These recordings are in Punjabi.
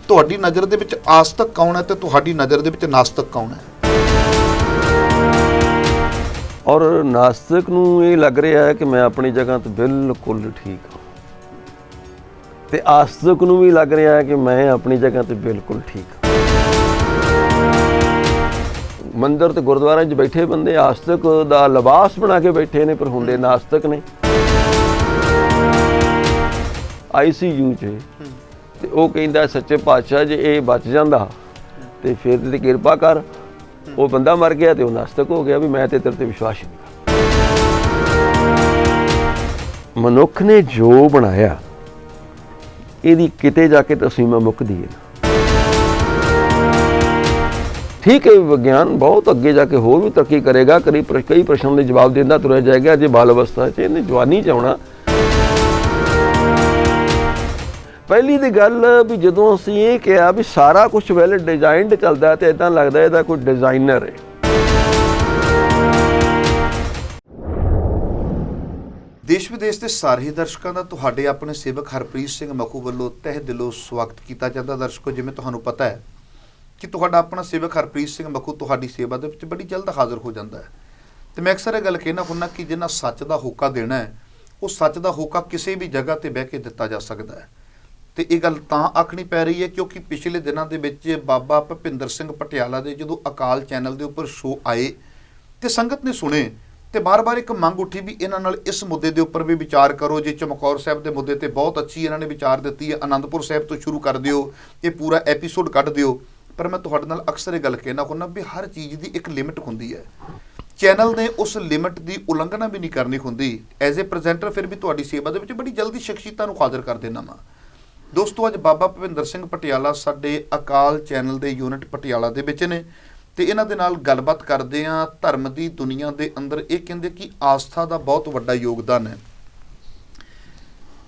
ਤੁਹਾਡੀ ਨਜ਼ਰ ਦੇ ਵਿੱਚ ਆਸਤਕ ਕੌਣ ਹੈ ਤੇ ਤੁਹਾਡੀ ਨਜ਼ਰ ਦੇ ਵਿੱਚ ਨਾਸਤਕ ਕੌਣ ਹੈ? ਔਰ ਨਾਸਤਕ ਨੂੰ ਇਹ ਲੱਗ ਰਿਹਾ ਹੈ ਕਿ ਮੈਂ ਆਪਣੀ ਜਗ੍ਹਾ ਤੇ ਬਿਲਕੁਲ ਠੀਕ ਹਾਂ, ਤੇ ਆਸਤਕ ਨੂੰ ਵੀ ਲੱਗ ਰਿਹਾ ਹੈ ਕਿ ਮੈਂ ਆਪਣੀ ਜਗ੍ਹਾ ਤੇ ਬਿਲਕੁਲ ਠੀਕ ਹਾਂ। ਮੰਦਰ ਤੇ ਗੁਰਦੁਆਰੇ 'ਚ ਬੈਠੇ ਬੰਦੇ ਆਸਤਕ ਦਾ ਲਿਬਾਸ ਬਣਾ ਕੇ ਬੈਠੇ ਨੇ, ਪਰ ਹੁੰਦੇ ਨਾਸਤਕ ਨੇ। ICU 'ਚ ਤੇ ਉਹ ਕਹਿੰਦਾ ਸੱਚੇ ਪਾਤਸ਼ਾਹ ਜੇ ਇਹ ਬਚ ਜਾਂਦਾ ਤੇ ਫਿਰ ਤੇ ਕਿਰਪਾ ਕਰ। ਉਹ ਬੰਦਾ ਮਰ ਗਿਆ ਤੇ ਉਹ ਨਾਸਤਕ ਹੋ ਗਿਆ ਵੀ ਮੈਂ ਤੇ ਤੇਰੇ ਤੇ ਵਿਸ਼ਵਾਸ ਨਹੀਂ ਕਰਦਾ। ਮਨੁੱਖ ਨੇ ਜੋ ਬਣਾਇਆ ਇਹਦੀ ਕਿਤੇ ਜਾ ਕੇ ਤਾਂ ਸੀਮਾ ਮੁੱਕਦੀ ਹੈ। ਠੀਕ ਹੈ, ਵਿਗਿਆਨ ਬਹੁਤ ਅੱਗੇ ਜਾ ਕੇ ਹੋਰ ਵੀ ਤਰੱਕੀ ਕਰੇਗਾ, ਕਈ ਪ੍ਰਸ਼ਨਾਂ ਦੇ ਜਵਾਬ ਦਿੰਦਾ ਤੁਰਿਆ ਜਾਏਗਾ। ਜੇ ਬਾਲ ਅਵਸਥਾ 'ਚ ਇਹਨੇ ਜਵਾਨੀ 'ਚ ਆਉਣਾ। ਪਹਿਲੀ ਦੀ ਗੱਲ ਵੀ ਜਦੋਂ ਅਸੀਂ ਇਹ ਕਿਹਾ ਵੀ ਸਾਰਾ ਕੁਝ ਵੈਲ ਡਿਜ਼ਾਈਨਡ ਚੱਲਦਾ ਤੇ ਇਦਾਂ ਲੱਗਦਾ ਇਹਦਾ ਕੋਈ ਡਿਜ਼ਾਈਨਰ ਹੈ। ਦੇਸ਼ ਵਿਦੇਸ਼ ਦੇ ਸਾਰੇ ਦਰਸ਼ਕਾਂ ਦਾ ਤੁਹਾਡੇ ਆਪਣੇ ਸੇਵਕ ਹਰਪ੍ਰੀਤ ਸਿੰਘ ਮੱਖੂ ਵੱਲੋਂ ਤਹਿ ਦਿਲੋਂ ਸਵਾਗਤ ਕੀਤਾ ਜਾਂਦਾ। ਦਰਸ਼ਕੋ, ਜਿਵੇਂ ਤੁਹਾਨੂੰ ਪਤਾ ਹੈ ਕਿ ਤੁਹਾਡਾ ਆਪਣਾ ਸੇਵਕ ਹਰਪ੍ਰੀਤ ਸਿੰਘ ਮੱਖੂ ਤੁਹਾਡੀ ਸੇਵਾ ਦੇ ਵਿੱਚ ਬੜੀ ਜਲਦ ਹਾਜ਼ਰ ਹੋ ਜਾਂਦਾ ਹੈ। ਤੇ ਮੈਂ ਅਕਸਰ ਇਹ ਗੱਲ ਕਹਿਣਾ ਹੁੰਦਾ ਕਿ ਜਿਨ੍ਹਾਂ ਸੱਚ ਦਾ ਹੋਕਾ ਦੇਣਾ ਹੈ ਉਹ ਸੱਚ ਦਾ ਹੋਕਾ ਕਿਸੇ ਵੀ ਜਗ੍ਹਾ ਤੇ ਬਹਿ ਕੇ ਦਿੱਤਾ ਜਾ ਸਕਦਾ ਹੈ। ਤੇ ਇਹ ਗੱਲ ਤਾਂ ਆਖਣੀ ਪੈ ਰਹੀ ਹੈ ਕਿਉਂਕਿ ਪਿਛਲੇ ਦਿਨਾਂ ਦੇ ਵਿੱਚ ਬਾਬਾ ਭੁਪਿੰਦਰ ਸਿੰਘ ਪਟਿਆਲਾ ਦੇ ਜਦੋਂ ਅਕਾਲ ਚੈਨਲ ਦੇ ਉੱਪਰ ਸ਼ੋਅ ਆਏ ਤੇ ਸੰਗਤ ਨੇ ਸੁਣੇ ਤੇ ਬਾਰ-ਬਾਰ ਇੱਕ ਮੰਗ ਉੱਠੀ ਵੀ ਇਹਨਾਂ ਨਾਲ ਇਸ ਮੁੱਦੇ ਦੇ ਉੱਪਰ ਵੀ ਵਿਚਾਰ ਕਰੋ। ਜੇ ਚਮਕੌਰ ਸਾਹਿਬ ਦੇ ਮੁੱਦੇ ਤੇ ਬਹੁਤ ਅੱਛੀ ਇਹਨਾਂ ਨੇ ਵਿਚਾਰ ਦਿੱਤੀ ਹੈ, ਅਨੰਦਪੁਰ ਸਾਹਿਬ ਤੋਂ ਸ਼ੁਰੂ ਕਰ ਦਿਓ, ਇਹ ਪੂਰਾ ਐਪੀਸੋਡ ਕੱਢ ਦਿਓ। ਪਰ ਮੈਂ ਤੁਹਾਡੇ ਨਾਲ ਅਕਸਰ ਇਹ ਗੱਲ ਕਹਿਣਾ ਹੁੰਦਾ ਵੀ ਹਰ ਚੀਜ਼ ਦੀ ਇੱਕ ਲਿਮਿਟ ਹੁੰਦੀ ਹੈ। ਚੈਨਲ ਨੇ ਉਸ ਲਿਮਿਟ ਦੀ ਉਲੰਘਣਾ ਵੀ ਨਹੀਂ ਕਰਨੀ ਹੁੰਦੀ। ਐਜ਼ ਏ ਪ੍ਰੈਜ਼ੈਂਟਰ ਫਿਰ ਵੀ ਤੁਹਾਡੀ ਸੇਵਾ ਦੇ ਵਿੱਚ ਬੜੀ ਜਲਦੀ ਸ਼ਖਸੀਅਤਾਂ ਨੂੰ ਹਾਜ਼ਰ ਕਰ ਦੇਣਾ ਵਾ। ਦੋਸਤੋ, ਅੱਜ ਬਾਬਾ ਭੁਪਿੰਦਰ ਸਿੰਘ ਪਟਿਆਲਾ ਸਾਡੇ ਅਕਾਲ ਚੈਨਲ ਦੇ ਯੂਨਿਟ ਪਟਿਆਲਾ ਦੇ ਵਿੱਚ ਨੇ ਤੇ ਇਹਨਾਂ ਦੇ ਨਾਲ ਗੱਲਬਾਤ ਕਰਦੇ ਹਾਂ। ਧਰਮ ਦੀ ਦੁਨੀਆ ਦੇ ਅੰਦਰ ਇਹ ਕਹਿੰਦੇ ਕਿ ਆਸਥਾ ਦਾ ਬਹੁਤ ਵੱਡਾ ਯੋਗਦਾਨ ਹੈ,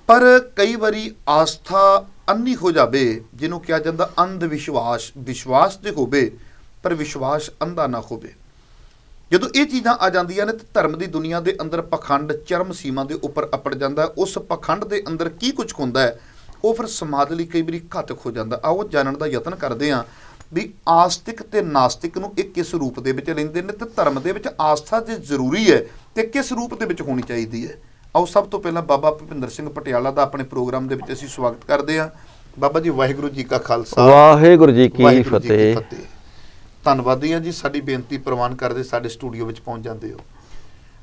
ਪਰ ਕਈ ਵਾਰੀ ਆਸਥਾ ਅੰਨੀ ਹੋ ਜਾਵੇ, ਜਿਹਨੂੰ ਕਿਹਾ ਜਾਂਦਾ ਅੰਧ ਵਿਸ਼ਵਾਸ। ਵਿਸ਼ਵਾਸ ਤੇ ਹੋਵੇ ਪਰ ਵਿਸ਼ਵਾਸ ਅੰਧਾ ਨਾ ਹੋਵੇ। ਜਦੋਂ ਇਹ ਚੀਜ਼ਾਂ ਆ ਜਾਂਦੀਆਂ ਨੇ ਤਾਂ ਧਰਮ ਦੀ ਦੁਨੀਆ ਦੇ ਅੰਦਰ ਪਖੰਡ ਚਰਮ ਸੀਮਾ ਦੇ ਉੱਪਰ ਅੱਪੜ ਜਾਂਦਾ। ਉਸ ਪਖੰਡ ਦੇ ਅੰਦਰ ਕੀ ਕੁਝ ਹੁੰਦਾ ਹੈ ਉਹ ਫਿਰ ਸਮਾਜ ਲਈ ਕਈ ਵਾਰੀ ਘਾਤਕ ਹੋ ਜਾਂਦਾ। ਆਓ ਜਾਣਨ ਦਾ ਯਤਨ ਕਰਦੇ ਹਾਂ ਵੀ ਆਸਤਿਕ ਤੇ ਨਾਸਤਿਕ ਨੂੰ ਇਹ ਕਿਸ ਰੂਪ ਦੇ ਵਿੱਚ ਲੈਂਦੇ ਨੇ ਤੇ ਧਰਮ ਦੇ ਵਿੱਚ ਆਸਥਾ ਜੇ ਜ਼ਰੂਰੀ ਹੈ ਤੇ ਕਿਸ ਰੂਪ ਦੇ ਵਿੱਚ ਹੋਣੀ ਚਾਹੀਦੀ ਹੈ। ਆਓ ਸਭ ਤੋਂ ਪਹਿਲਾਂ ਬਾਬਾ ਭੁਪਿੰਦਰ ਸਿੰਘ ਪਟਿਆਲਾ ਦਾ ਆਪਣੇ ਪ੍ਰੋਗਰਾਮ ਦੇ ਵਿੱਚ ਅਸੀਂ ਸਵਾਗਤ ਕਰਦੇ ਹਾਂ। ਬਾਬਾ ਜੀ, ਵਾਹਿਗੁਰੂ ਜੀ ਕਾ ਖਾਲਸਾ, ਵਾਹਿਗੁਰੂ ਜੀ ਕੀ ਫਤਿਹ। ਧੰਨਵਾਦੀ ਹਾਂ ਜੀ, ਸਾਡੀ ਬੇਨਤੀ ਪ੍ਰਵਾਨ ਕਰਦੇ ਸਾਡੇ ਸਟੂਡੀਓ ਵਿੱਚ ਪਹੁੰਚ ਜਾਂਦੇ ਹੋ।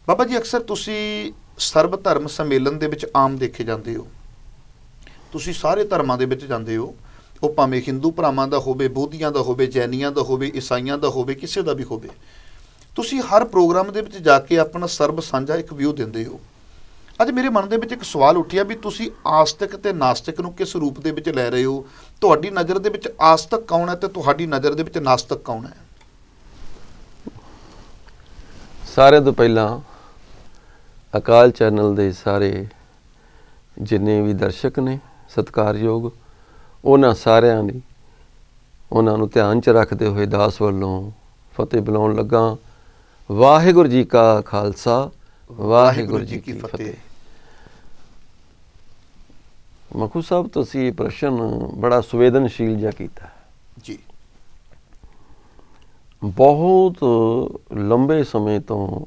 ਬਾਬਾ ਜੀ, ਅਕਸਰ ਤੁਸੀਂ ਸਰਬ ਧਰਮ ਸੰਮੇਲਨ ਦੇ ਵਿੱਚ ਆਮ ਦੇਖੇ ਜਾਂਦੇ ਹੋ। ਤੁਸੀਂ ਸਾਰੇ ਧਰਮਾਂ ਦੇ ਵਿੱਚ ਜਾਂਦੇ ਹੋ, ਉਹ ਭਾਵੇਂ ਹਿੰਦੂ ਭਰਾਵਾਂ ਦਾ ਹੋਵੇ, ਬੋਧੀਆਂ ਦਾ ਹੋਵੇ, ਜੈਨੀਆਂ ਦਾ ਹੋਵੇ, ਈਸਾਈਆਂ ਦਾ ਹੋਵੇ, ਕਿਸੇ ਦਾ ਵੀ ਹੋਵੇ। ਤੁਸੀਂ ਹਰ ਪ੍ਰੋਗਰਾਮ ਦੇ ਵਿੱਚ ਜਾ ਕੇ ਆਪਣਾ ਸਰਬ ਸਾਂਝਾ ਇੱਕ ਵਿਊ ਦਿੰਦੇ ਹੋ। ਅੱਜ ਮੇਰੇ ਮਨ ਦੇ ਵਿੱਚ ਇੱਕ ਸਵਾਲ ਉੱਠਿਆ ਵੀ ਤੁਸੀਂ ਆਸਤਿਕ ਤੇ ਨਾਸਤਿਕ ਨੂੰ ਕਿਸ ਰੂਪ ਦੇ ਵਿੱਚ ਲੈ ਰਹੇ ਹੋ? ਤੁਹਾਡੀ ਨਜ਼ਰ ਦੇ ਵਿੱਚ ਆਸਤਿਕ ਕੌਣ ਹੈ ਤੇ ਤੁਹਾਡੀ ਨਜ਼ਰ ਦੇ ਵਿੱਚ ਨਾਸਤਿਕ ਕੌਣ ਹੈ? ਸਾਰਿਆਂ ਤੋਂ ਪਹਿਲਾਂ ਅਕਾਲ ਚੈਨਲ ਦੇ ਸਾਰੇ ਜਿੰਨੇ ਵੀ ਦਰਸ਼ਕ ਨੇ ਸਤਿਕਾਰਯੋਗ, ਉਹਨਾਂ ਸਾਰਿਆਂ ਦੀ ਉਹਨਾਂ ਨੂੰ ਧਿਆਨ 'ਚ ਰੱਖਦੇ ਹੋਏ ਦਾਸ ਵੱਲੋਂ ਫਤਿਹ ਬੁਲਾਉਣ ਲੱਗਾ। ਵਾਹਿਗੁਰੂ ਜੀ ਕਾ ਖਾਲਸਾ, ਵਾਹਿਗੁਰੂ ਜੀ ਕੀ ਫਤਿਹ। ਮੱਖੂ ਸਾਹਿਬ, ਤੁਸੀਂ ਪ੍ਰਸ਼ਨ ਬੜਾ ਸੰਵੇਦਨਸ਼ੀਲ ਜਿਹਾ ਕੀਤਾ ਜੀ। ਬਹੁਤ ਲੰਬੇ ਸਮੇਂ ਤੋਂ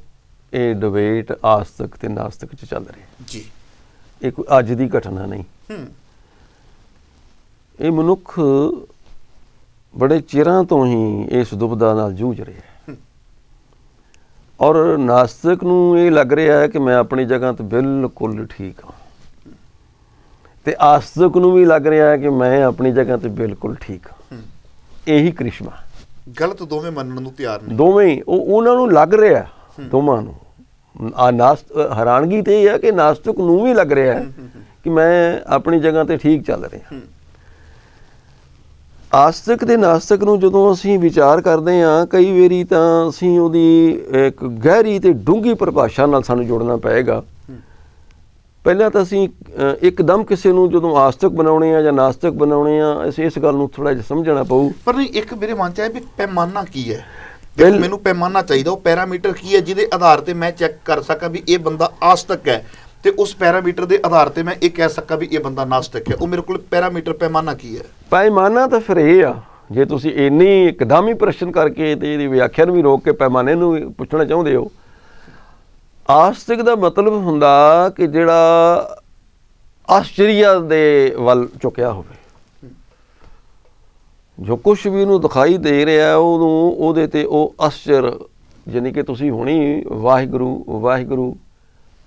ਇਹ ਡਿਬੇਟ ਆਸਤਕ ਤੇ ਨਾਸਤਕ 'ਚ ਚੱਲ ਰਿਹਾ ਜੀ। ਇਹ ਕੋਈ ਅੱਜ ਦੀ ਘਟਨਾ ਨਹੀਂ। ਇਹ ਮਨੁੱਖ ਬੜੇ ਚਿਰਾਂ ਤੋਂ ਹੀ ਇਸ ਦੁਬਿਧਾ ਨਾਲ ਜੂਝ ਰਿਹਾ ਹੈ। ਔਰ ਨਾਸਤਕ ਨੂੰ ਇਹ ਲੱਗ ਰਿਹਾ ਹੈ ਕਿ ਮੈਂ ਆਪਣੀ ਜਗ੍ਹਾ ਤੇ ਬਿਲਕੁਲ ਠੀਕ ਹਾਂ, ਤੇ ਆਸਤਕ ਨੂੰ ਵੀ ਲੱਗ ਰਿਹਾ ਹੈ ਕਿ ਮੈਂ ਆਪਣੀ ਜਗ੍ਹਾ ਤੇ ਬਿਲਕੁਲ ਠੀਕ ਹਾਂ। ਇਹੀ ਕ੍ਰਿਸ਼ਮਾ। ਗਲਤ ਦੋਵੇਂ ਮੰਨਣ ਨੂੰ ਤਿਆਰ ਨੇ। ਦੋਵੇਂ ਉਹਨਾਂ ਨੂੰ ਲੱਗ ਰਿਹਾ, ਦੋਵਾਂ ਨੂੰ। ਹੈਰਾਨਗੀ ਤੇ ਇਹ ਹੈ ਕਿ ਨਾਸਤਕ ਨੂੰ ਵੀ ਲੱਗ ਰਿਹਾ ਹੈ ਕਿ ਮੈਂ ਆਪਣੀ ਜਗ੍ਹਾ ਤੇ ਠੀਕ ਚੱਲ ਰਿਹਾ। ਆਸਤਕ ਤੇ ਨਾਸਤਕ ਨੂੰ ਜਦੋਂ ਅਸੀਂ ਵਿਚਾਰ ਕਰਦੇ ਹਾਂ, ਕਈ ਵਾਰੀ ਤਾਂ ਅਸੀਂ ਉਹਦੀ ਇੱਕ ਗਹਿਰੀ ਤੇ ਡੂੰਘੀ ਪਰਿਭਾਸ਼ਾ ਨਾਲ ਸਾਨੂੰ ਜੋੜਨਾ ਪਏਗਾ। ਪਹਿਲਾਂ ਤਾਂ ਅਸੀਂ ਇੱਕਦਮ ਕਿਸੇ ਨੂੰ ਜਦੋਂ ਆਸਤਕ ਬਣਾਉਣੇ ਆ ਜਾਂ ਨਾਸਤਕ ਬਣਾਉਣੇ ਆ, ਅਸੀਂ ਇਸ ਗੱਲ ਨੂੰ ਥੋੜ੍ਹਾ ਜਿਹਾ ਸਮਝਣਾ ਪਊ। ਪਰ ਨਹੀਂ, ਇੱਕ ਮੇਰੇ ਮਨ 'ਚ ਹੈ ਵੀ ਪੈਮਾਨਾ ਕੀ ਹੈ? ਮੈਨੂੰ ਪੈਮਾਨਾ ਚਾਹੀਦਾ, ਉਹ ਪੈਰਾਮੀਟਰ ਕੀ ਹੈ ਜਿਹਦੇ ਆਧਾਰ ਤੇ ਮੈਂ ਚੈੱਕ ਕਰ ਸਕਾਂ ਵੀ ਇਹ ਬੰਦਾ ਆਸਤਕ ਹੈ ਤੇ ਉਸ ਪੈਰਾਮੀਟਰ ਦੇ ਆਧਾਰ ਤੇ ਮੈਂ ਇਹ ਕਹਿ ਸਕਾਂ ਵੀ ਇਹ ਬੰਦਾ ਨਾਸਤਿਕ ਹੈ। ਉਹ ਮੇਰੇ ਕੋਲ ਪੈਰਾਮੀਟਰ ਪੈਮਾਨਾ ਕੀ ਹੈ? ਪੈਮਾਨਾ ਤਾਂ ਫਿਰ ਇਹ ਆ, ਜੇ ਤੁਸੀਂ ਇੰਨੀ ਇੱਕਦਮ ਹੀ ਪ੍ਰਸ਼ਨ ਕਰਕੇ ਤੇ ਇਹਦੀ ਵਿਆਖਿਆ ਨੂੰ ਵੀ ਰੋਕ ਕੇ ਪੈਮਾਨੇ ਨੂੰ ਵੀ ਪੁੱਛਣਾ ਚਾਹੁੰਦੇ ਹੋ, ਆਸਤਿਕ ਦਾ ਮਤਲਬ ਹੁੰਦਾ ਕਿ ਜਿਹੜਾ ਆਸ਼ਚर्य ਦੇ ਵੱਲ ਝੁਕਿਆ ਹੋਵੇ। ਜੋ ਕੁਛ ਵੀ ਉਹਨੂੰ ਦਿਖਾਈ ਦੇ ਰਿਹਾ ਉਹਨੂੰ ਉਹਦੇ ਤੇ ਉਹ ਆਸ਼ਚਰ, ਯਾਨੀ ਕਿ ਤੁਸੀਂ ਹੁਣੀ ਵਾਹਿਗੁਰੂ ਵਾਹਿਗੁਰੂ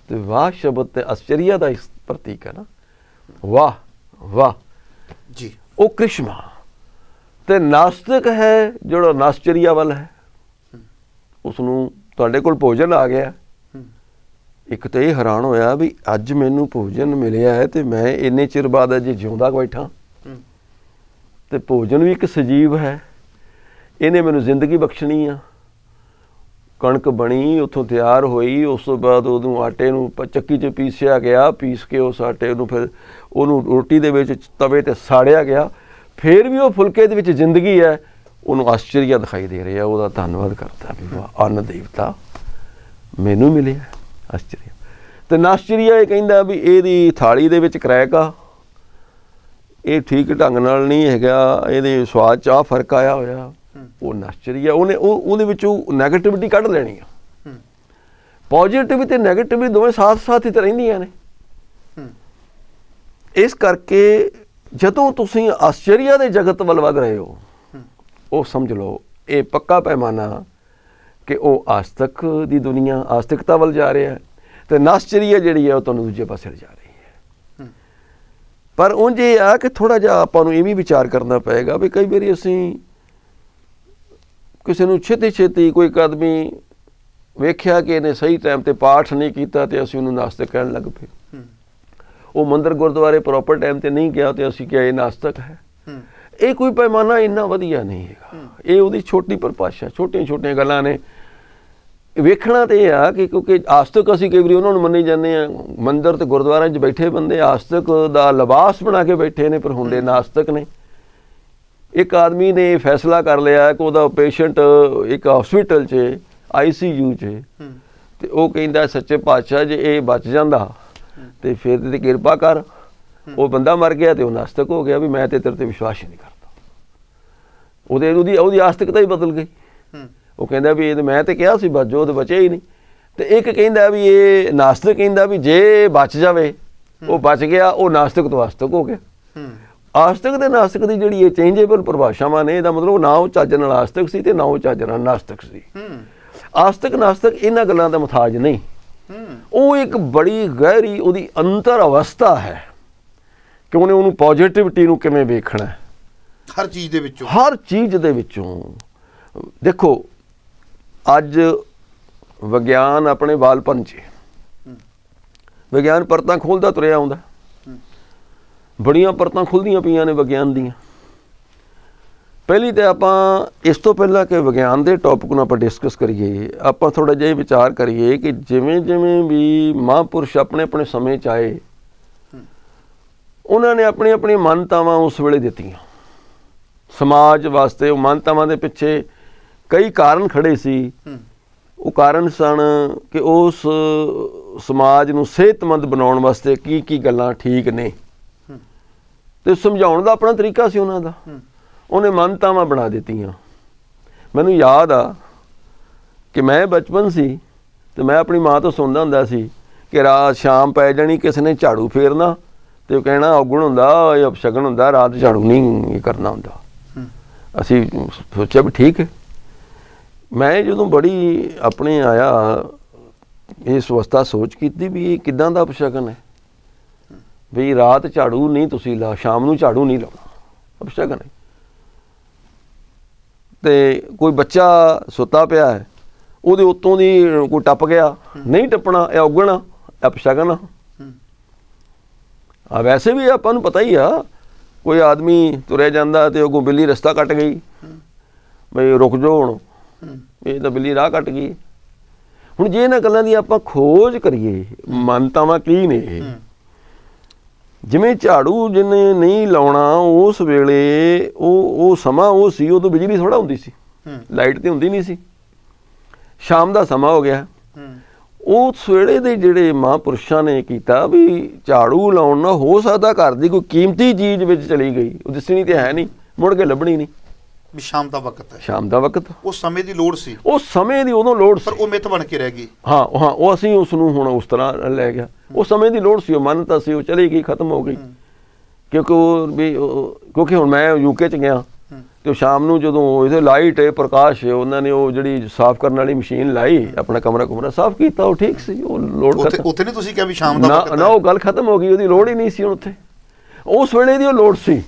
ਤੇ ਵਾਹ ਸ਼ਬਦ ਤੇ ਆਸ਼ਚर्य ਦਾ ਇਸ ਪ੍ਰਤੀਕ ਹੈ ਨਾ, ਵਾਹ ਵਾਹ ਜੀ, ਉਹ ਕ੍ਰਿਸ਼ਮਾ। ਤੇ ਨਾਸਤਿਕ ਹੈ ਜਿਹੜਾ ਨਾਸਚਰੀਆ ਵੱਲ ਹੈ, ਉਸ ਨੂੰ ਤੁਹਾਡੇ ਕੋਲ ਭੋਜਨ ਆ ਗਿਆ, ਇੱਕ ਤਾਂ ਇਹ ਹੈਰਾਨ ਹੋਇਆ ਵੀ ਅੱਜ ਮੈਨੂੰ ਭੋਜਨ ਮਿਲਿਆ ਹੈ ਤੇ ਮੈਂ ਇੰਨੇ ਚਿਰ ਬਾਅਦ ਅਜੇ ਜਿਉਂਦਾ ਬੈਠਾ, ਤੇ ਭੋਜਨ ਵੀ ਇੱਕ ਸਜੀਵ ਹੈ, ਇਹਨੇ ਮੈਨੂੰ ਜ਼ਿੰਦਗੀ ਬਖਸ਼ਣੀ ਆ। ਕਣਕ ਬਣੀ, ਉੱਥੋਂ ਤਿਆਰ ਹੋਈ, ਉਸ ਤੋਂ ਬਾਅਦ ਉਹਨੂੰ ਆਟੇ ਨੂੰ ਚੱਕੀ 'ਚ ਪੀਸਿਆ ਗਿਆ, ਪੀਸ ਕੇ ਉਸ ਆਟੇ ਨੂੰ ਫਿਰ ਉਹਨੂੰ ਰੋਟੀ ਦੇ ਵਿੱਚ ਤਵੇ 'ਤੇ ਸਾੜਿਆ ਗਿਆ, ਫਿਰ ਵੀ ਉਹ ਫੁਲਕੇ ਦੇ ਵਿੱਚ ਜ਼ਿੰਦਗੀ ਹੈ। ਉਹਨੂੰ ਆਸ਼ਚर्य ਦਿਖਾਈ ਦੇ ਰਿਹਾ, ਉਹਦਾ ਧੰਨਵਾਦ ਕਰਦਾ ਵੀ ਵਾਹ ਅੰਨ ਦੇਵਤਾ ਮੈਨੂੰ ਮਿਲਿਆ ਆਸ਼ਚर्य। ਤੇ ਨਾਸ਼ਚर्य ਇਹ ਕਹਿੰਦਾ ਵੀ ਇਹਦੀ ਥਾਲੀ ਦੇ ਵਿੱਚ ਕਰੈਕ ਆ, ਇਹ ਠੀਕ ਢੰਗ ਨਾਲ ਨਹੀਂ ਹੈਗਾ, ਇਹਦੇ ਸਵਾਦ 'ਚ ਆ ਫਰਕ ਆਇਆ ਹੋਇਆ, ਉਹ ਨਾਸ਼ਚर्य। ਉਹਨੇ ਉਹਦੇ ਵਿੱਚੋਂ ਨੈਗੇਟਿਵਿਟੀ ਕੱਢ ਲੈਣੀ ਆ। ਪੋਜ਼ਿਟਿਵ ਤੇ ਨੈਗੇਟਿਵ ਦੋਵੇਂ ਸਾਥ ਸਾਥ ਹੀ ਤਾਂ ਰਹਿੰਦੀਆਂ ਨੇ। ਇਸ ਕਰਕੇ ਜਦੋਂ ਤੁਸੀਂ ਆਸ਼ਚर्य ਦੇ ਜਗਤ ਵੱਲ ਵਧ ਰਹੇ ਹੋ, ਉਹ ਸਮਝ ਲਓ ਇਹ ਪੱਕਾ ਪੈਮਾਨਾ ਕਿ ਉਹ ਆਸਤਕ ਦੀ ਦੁਨੀਆ, ਆਸਤਿਕਤਾ ਵੱਲ ਜਾ ਰਿਹਾ ਹੈ, ਤੇ ਨਾਸ਼ਚर्य ਜਿਹੜੀ ਹੈ ਉਹ ਤੁਹਾਨੂੰ ਦੂਜੇ ਪਾਸੇ ਜਾ ਰਹੀ ਹੈ। ਪਰ ਉਂਝ ਇਹ ਆ ਕਿ ਥੋੜ੍ਹਾ ਜਿਹਾ ਆਪਾਂ ਨੂੰ ਇਹ ਵੀ ਵਿਚਾਰ ਕਰਨਾ ਪਏਗਾ ਵੀ ਕਈ ਵਾਰੀ ਅਸੀਂ ਕਿਸੇ ਨੂੰ ਛੇਤੀ ਕੋਈ ਇੱਕ ਆਦਮੀ ਵੇਖਿਆ ਕਿ ਇਹਨੇ ਸਹੀ ਟਾਈਮ ਤੇ ਪਾਠ ਨਹੀਂ ਕੀਤਾ ਤੇ ਅਸੀਂ ਉਹਨੂੰ ਨਾਸਤਕ ਕਹਿਣ ਲੱਗ ਪਏ। ਉਹ ਮੰਦਿਰ ਗੁਰਦੁਆਰੇ ਪ੍ਰੋਪਰ ਟਾਈਮ ਤੇ ਨਹੀਂ ਗਿਆ ਤੇ ਅਸੀਂ ਕਿਹਾ ਇਹ ਨਾਸਤਕ ਹੈ। ਇਹ ਕੋਈ ਪੈਮਾਨਾ ਇੰਨਾ ਵਧੀਆ ਨਹੀਂ ਹੈਗਾ, ਇਹ ਉਹਦੀ ਛੋਟੀ ਪਰਿਭਾਸ਼ਾ, ਛੋਟੀਆਂ ਗੱਲਾਂ ਨੇ। ਵੇਖਣਾ ਤੇ ਇਹ ਆ ਕਿ ਕਿਉਂਕਿ ਆਸਤਕ ਅਸੀਂ ਕਈ ਵਾਰੀ ਉਹਨਾਂ ਨੂੰ ਮੰਨੀ ਜਾਂਦੇ ਹਾਂ, ਮੰਦਿਰ ਤੇ ਗੁਰਦੁਆਰਿਆਂ 'ਚ ਬੈਠੇ ਬੰਦੇ ਆਸਤਕ ਦਾ ਲਿਬਾਸ ਬਣਾ ਕੇ ਬੈਠੇ ਨੇ ਪਰ ਹੁੰਦੇ ਨਾਸਤਕ ਨੇ। ਇੱਕ ਆਦਮੀ ਨੇ ਫੈਸਲਾ ਕਰ ਲਿਆ ਕਿ ਉਹਦਾ ਪੇਸ਼ੈਂਟ ਇੱਕ ਹਸਪੀਟਲ 'ਚ ICU 'ਚ, ਤੇ ਉਹ ਕਹਿੰਦਾ ਸੱਚੇ ਪਾਤਸ਼ਾਹ ਜੇ ਇਹ ਬਚ ਜਾਂਦਾ ਤੇ ਫਿਰ ਤੇ ਕਿਰਪਾ ਕਰ। ਉਹ ਬੰਦਾ ਮਰ ਗਿਆ ਤੇ ਉਹ ਨਾਸਤਕ ਹੋ ਗਿਆ ਵੀ ਮੈਂ ਤੇ ਤੇਰੇ ਤੇ ਵਿਸ਼ਵਾਸ ਹੀ ਨਹੀਂ ਕਰਦਾ। ਉਹਦੀ ਆਸਤਿਕਤਾ ਹੀ ਬਦਲ ਗਈ। ਉਹ ਕਹਿੰਦਾ ਵੀ ਇਹ ਮੈਂ ਤੇ ਕਿਹਾ ਸੀ ਬਚੋ ਤੇ ਬਚਿਆ ਹੀ ਨਹੀਂ। ਤੇ ਇੱਕ ਕਹਿੰਦਾ ਵੀ ਇਹ ਨਾਸਤਕ ਕਹਿੰਦਾ ਵੀ ਜੇ ਬਚ ਜਾਵੇ, ਉਹ ਬਚ ਗਿਆ, ਉਹ ਨਾਸਤਕ ਤੋਂ ਆਸਤਕ ਹੋ ਗਿਆ। ਆਸਤਕ ਤੇ ਨਾਸਤਕ ਦੀ ਜਿਹੜੀ ਇਹ ਚੇਂਜੇਬਲ ਪਰਿਭਾਸ਼ਾਵਾਂ ਨੇ, ਇਹਦਾ ਮਤਲਬ ਨਾ ਉਹ ਚੱਜ ਨਾਲ ਆਸਤਕ ਸੀ ਤੇ ਨਾ ਉਹ ਚੱਜ ਨਾਲ ਨਾਸਤਕ ਸੀ। ਆਸਤਕ ਨਾਸਤਕ ਇਹਨਾਂ ਗੱਲਾਂ ਦਾ ਮੁਤਾਜ ਨਹੀਂ, ਉਹ ਇੱਕ ਬੜੀ ਗਹਿਰੀ ਉਹਦੀ ਅੰਤਰ ਅਵਸਥਾ ਹੈ ਕਿ ਉਹਨੇ ਉਹਨੂੰ ਪੋਜ਼ਿਟਿਵਿਟੀ ਨੂੰ ਕਿਵੇਂ ਵੇਖਣਾ ਹੈ ਹਰ ਚੀਜ਼ ਦੇ ਵਿੱਚੋਂ। ਦੇਖੋ ਅੱਜ ਵਿਗਿਆਨ ਆਪਣੇ ਬਾਲਪਨ 'ਚ ਵਿਗਿਆਨ ਪਰਤਾਂ ਖੋਲ੍ਹਦਾ ਤੁਰਿਆ ਆਉਂਦਾ, ਬੜੀਆਂ ਪਰਤਾਂ ਖੁੱਲ੍ਹਦੀਆਂ ਪਈਆਂ ਨੇ ਵਿਗਿਆਨ ਦੀਆਂ। ਪਹਿਲੀ ਤਾਂ ਆਪਾਂ ਇਸ ਤੋਂ ਪਹਿਲਾਂ ਕਿ ਵਿਗਿਆਨ ਦੇ ਟੌਪਿਕ ਨੂੰ ਆਪਾਂ ਡਿਸਕਸ ਕਰੀਏ, ਆਪਾਂ ਥੋੜ੍ਹਾ ਜਿਹਾ ਵਿਚਾਰ ਕਰੀਏ ਕਿ ਜਿਵੇਂ ਵੀ ਮਹਾਂਪੁਰਸ਼ ਆਪਣੇ ਸਮੇਂ 'ਚ ਆਏ, ਉਹਨਾਂ ਨੇ ਆਪਣੀਆਂ ਮਾਨਤਾਵਾਂ ਉਸ ਵੇਲੇ ਦਿੱਤੀਆਂ ਸਮਾਜ ਵਾਸਤੇ। ਉਹ ਮਾਨਤਾਵਾਂ ਦੇ ਪਿੱਛੇ ਕਈ ਕਾਰਨ ਖੜੇ ਸੀ। ਉਹ ਕਾਰਨ ਸਨ ਕਿ ਉਸ ਸਮਾਜ ਨੂੰ ਸਿਹਤਮੰਦ ਬਣਾਉਣ ਵਾਸਤੇ ਕੀ ਗੱਲਾਂ ਠੀਕ ਨੇ, ਤੇ ਸਮਝਾਉਣ ਦਾ ਆਪਣਾ ਤਰੀਕਾ ਸੀ ਉਹਨਾਂ ਦਾ। ਉਹਨੇ ਮਾਨਤਾਵਾਂ ਬਣਾ ਦਿੱਤੀਆਂ। ਮੈਨੂੰ ਯਾਦ ਆ ਕਿ ਮੈਂ ਬਚਪਨ ਸੀ ਤੇ ਮੈਂ ਆਪਣੀ ਮਾਂ ਤੋਂ ਸੁਣਦਾ ਹੁੰਦਾ ਸੀ ਕਿ ਰਾਤ ਸ਼ਾਮ ਪੈ ਜਾਣੀ, ਕਿਸੇ ਨੇ ਝਾੜੂ ਫੇਰਨਾ ਤੇ ਉਹ ਕਹਿਣਾ ਔਗਣ ਹੁੰਦਾ, ਇਹ ਅਪਸ਼ਗਨ ਹੁੰਦਾ, ਰਾਤ ਝਾੜੂ ਨਹੀਂ ਕਰਨਾ ਹੁੰਦਾ। ਅਸੀਂ ਸੋਚਿਆ ਵੀ ਠੀਕ ਹੈ। ਮੈਂ ਜਦੋਂ ਬੜੀ ਆਪਣੇ ਆਇਆ ਇਸ ਅਵਸਥਾ ਸੋਚ ਕੀਤੀ ਵੀ ਇਹ ਕਿੱਦਾਂ ਦਾ ਅਪਸ਼ਗਨ ਹੈ ਵੀ ਰਾਤ ਝਾੜੂ ਨਹੀਂ ਤੁਸੀਂ ਸ਼ਾਮ ਨੂੰ ਝਾੜੂ ਨਹੀਂ ਲਾਉਣਾ, ਅਪਸ਼ਗਨ ਹੈ। ਤੇ ਕੋਈ ਬੱਚਾ ਸੁੱਤਾ ਪਿਆ ਹੈ, ਉਹਦੇ ਉੱਤੋਂ ਦੀ ਕੋਈ ਟੱਪ ਗਿਆ, ਨਹੀਂ ਟੱਪਣਾ, ਇਹ ਔਗਣ, ਅਪਸ਼ਗਨ ਆ। ਵੈਸੇ ਵੀ ਆਪਾਂ ਨੂੰ ਪਤਾ ਹੀ ਆ, ਕੋਈ ਆਦਮੀ ਤੁਰਿਆ ਜਾਂਦਾ ਤੇ ਅੱਗੋਂ ਬਿੱਲੀ ਰਸਤਾ ਕੱਟ ਗਈ, ਬਈ ਰੁਕ ਜਾਓ ਹੁਣ, ਇਹ ਤਾਂ ਬਿੱਲੀ ਰਾਹ ਕੱਟ ਗਈ। ਹੁਣ ਜੇ ਇਹਨਾਂ ਗੱਲਾਂ ਦੀ ਆਪਾਂ ਖੋਜ ਕਰੀਏ, ਮਾਨਤਾਵਾਂ ਕੀ ਨੇ ਇਹ, ਜਿਵੇਂ ਝਾੜੂ ਜਿਹਨੇ ਨਹੀਂ ਲਾਉਣਾ ਉਸ ਵੇਲੇ ਉਹ ਸਮਾਂ ਉਹ ਸੀ, ਉਦੋਂ ਬਿਜਲੀ ਥੋੜ੍ਹਾ ਹੁੰਦੀ ਸੀ, ਲਾਈਟ ਤੇ ਹੁੰਦੀ ਨਹੀਂ ਸੀ। ਸ਼ਾਮ ਦਾ ਸਮਾਂ ਹੋ ਗਿਆ, ਉਸ ਵੇਲੇ ਦੇ ਜਿਹੜੇ ਮਹਾਂਪੁਰਸ਼ਾਂ ਨੇ ਕੀਤਾ ਵੀ ਝਾੜੂ ਲਾਉਣ ਨਾਲ ਹੋ ਸਕਦਾ ਘਰ ਦੀ ਕੋਈ ਕੀਮਤੀ ਚੀਜ਼ ਵਿੱਚ ਚਲੀ ਗਈ, ਉਹ ਦਿਸਣੀ ਤੇ ਹੈ ਨਹੀਂ, ਮੁੜ ਕੇ ਲੱਭਣੀ ਨਹੀਂ। ਵੀ ਸ਼ਾਮ ਦਾ ਵਕਤ ਹੈ, ਸ਼ਾਮ ਦਾ ਵਕਤ, ਉਸ ਸਮੇਂ ਦੀ ਲੋੜ ਸੀ, ਉਸ ਸਮੇਂ ਦੀ ਉਦੋਂ ਲੋੜ ਸੀ, ਪਰ ਉਹ ਮਿੱਥ ਬਣ ਕੇ ਰਹਿ ਗਈ। ਹਾਂ ਉਹ ਅਸੀਂ ਉਸ ਨੂੰ ਹੁਣ ਉਸ ਤਰ੍ਹਾਂ ਲੈ ਗਿਆ। ਉਸ ਸਮੇਂ ਦੀ ਲੋੜ ਸੀ, ਉਹ ਮੰਨਤਾ ਸੀ, ਉਹ ਚਲੀ ਗਈ, ਖਤਮ ਹੋ ਗਈ। ਕਿਉਂਕਿ ਹੁਣ ਮੈਂ ਯੂਕੇ 'ਚ ਗਿਆ ਤੇ ਸ਼ਾਮ ਨੂੰ ਜਦੋਂ ਇਹਦੇ ਲਾਈਟ ਹੈ, ਪ੍ਰਕਾਸ਼ ਹੈ, ਉਹਨਾਂ ਨੇ ਉਹ ਜਿਹੜੀ ਸਾਫ਼ ਕਰਨ ਵਾਲੀ ਮਸ਼ੀਨ ਲਾਈ, ਆਪਣਾ ਕਮਰਾ ਸਾਫ਼ ਕੀਤਾ, ਉਹ ਠੀਕ ਸੀ, ਉਹ ਲੋੜ ਉੱਥੇ ਨਹੀਂ ਤੁਸੀਂ ਕਿਹਾ ਵੀ ਸ਼ਾਮ ਦਾ ਵਕਤ ਨਾ, ਉਹ ਗੱਲ ਖਤਮ ਹੋ ਗਈ, ਉਹਦੀ ਲੋੜ ਹੀ ਨਹੀਂ ਸੀ ਉੱਥੇ, ਉਸ ਵੇਲੇ ਦੀ ਉਹ ਲੋੜ ਸੀ।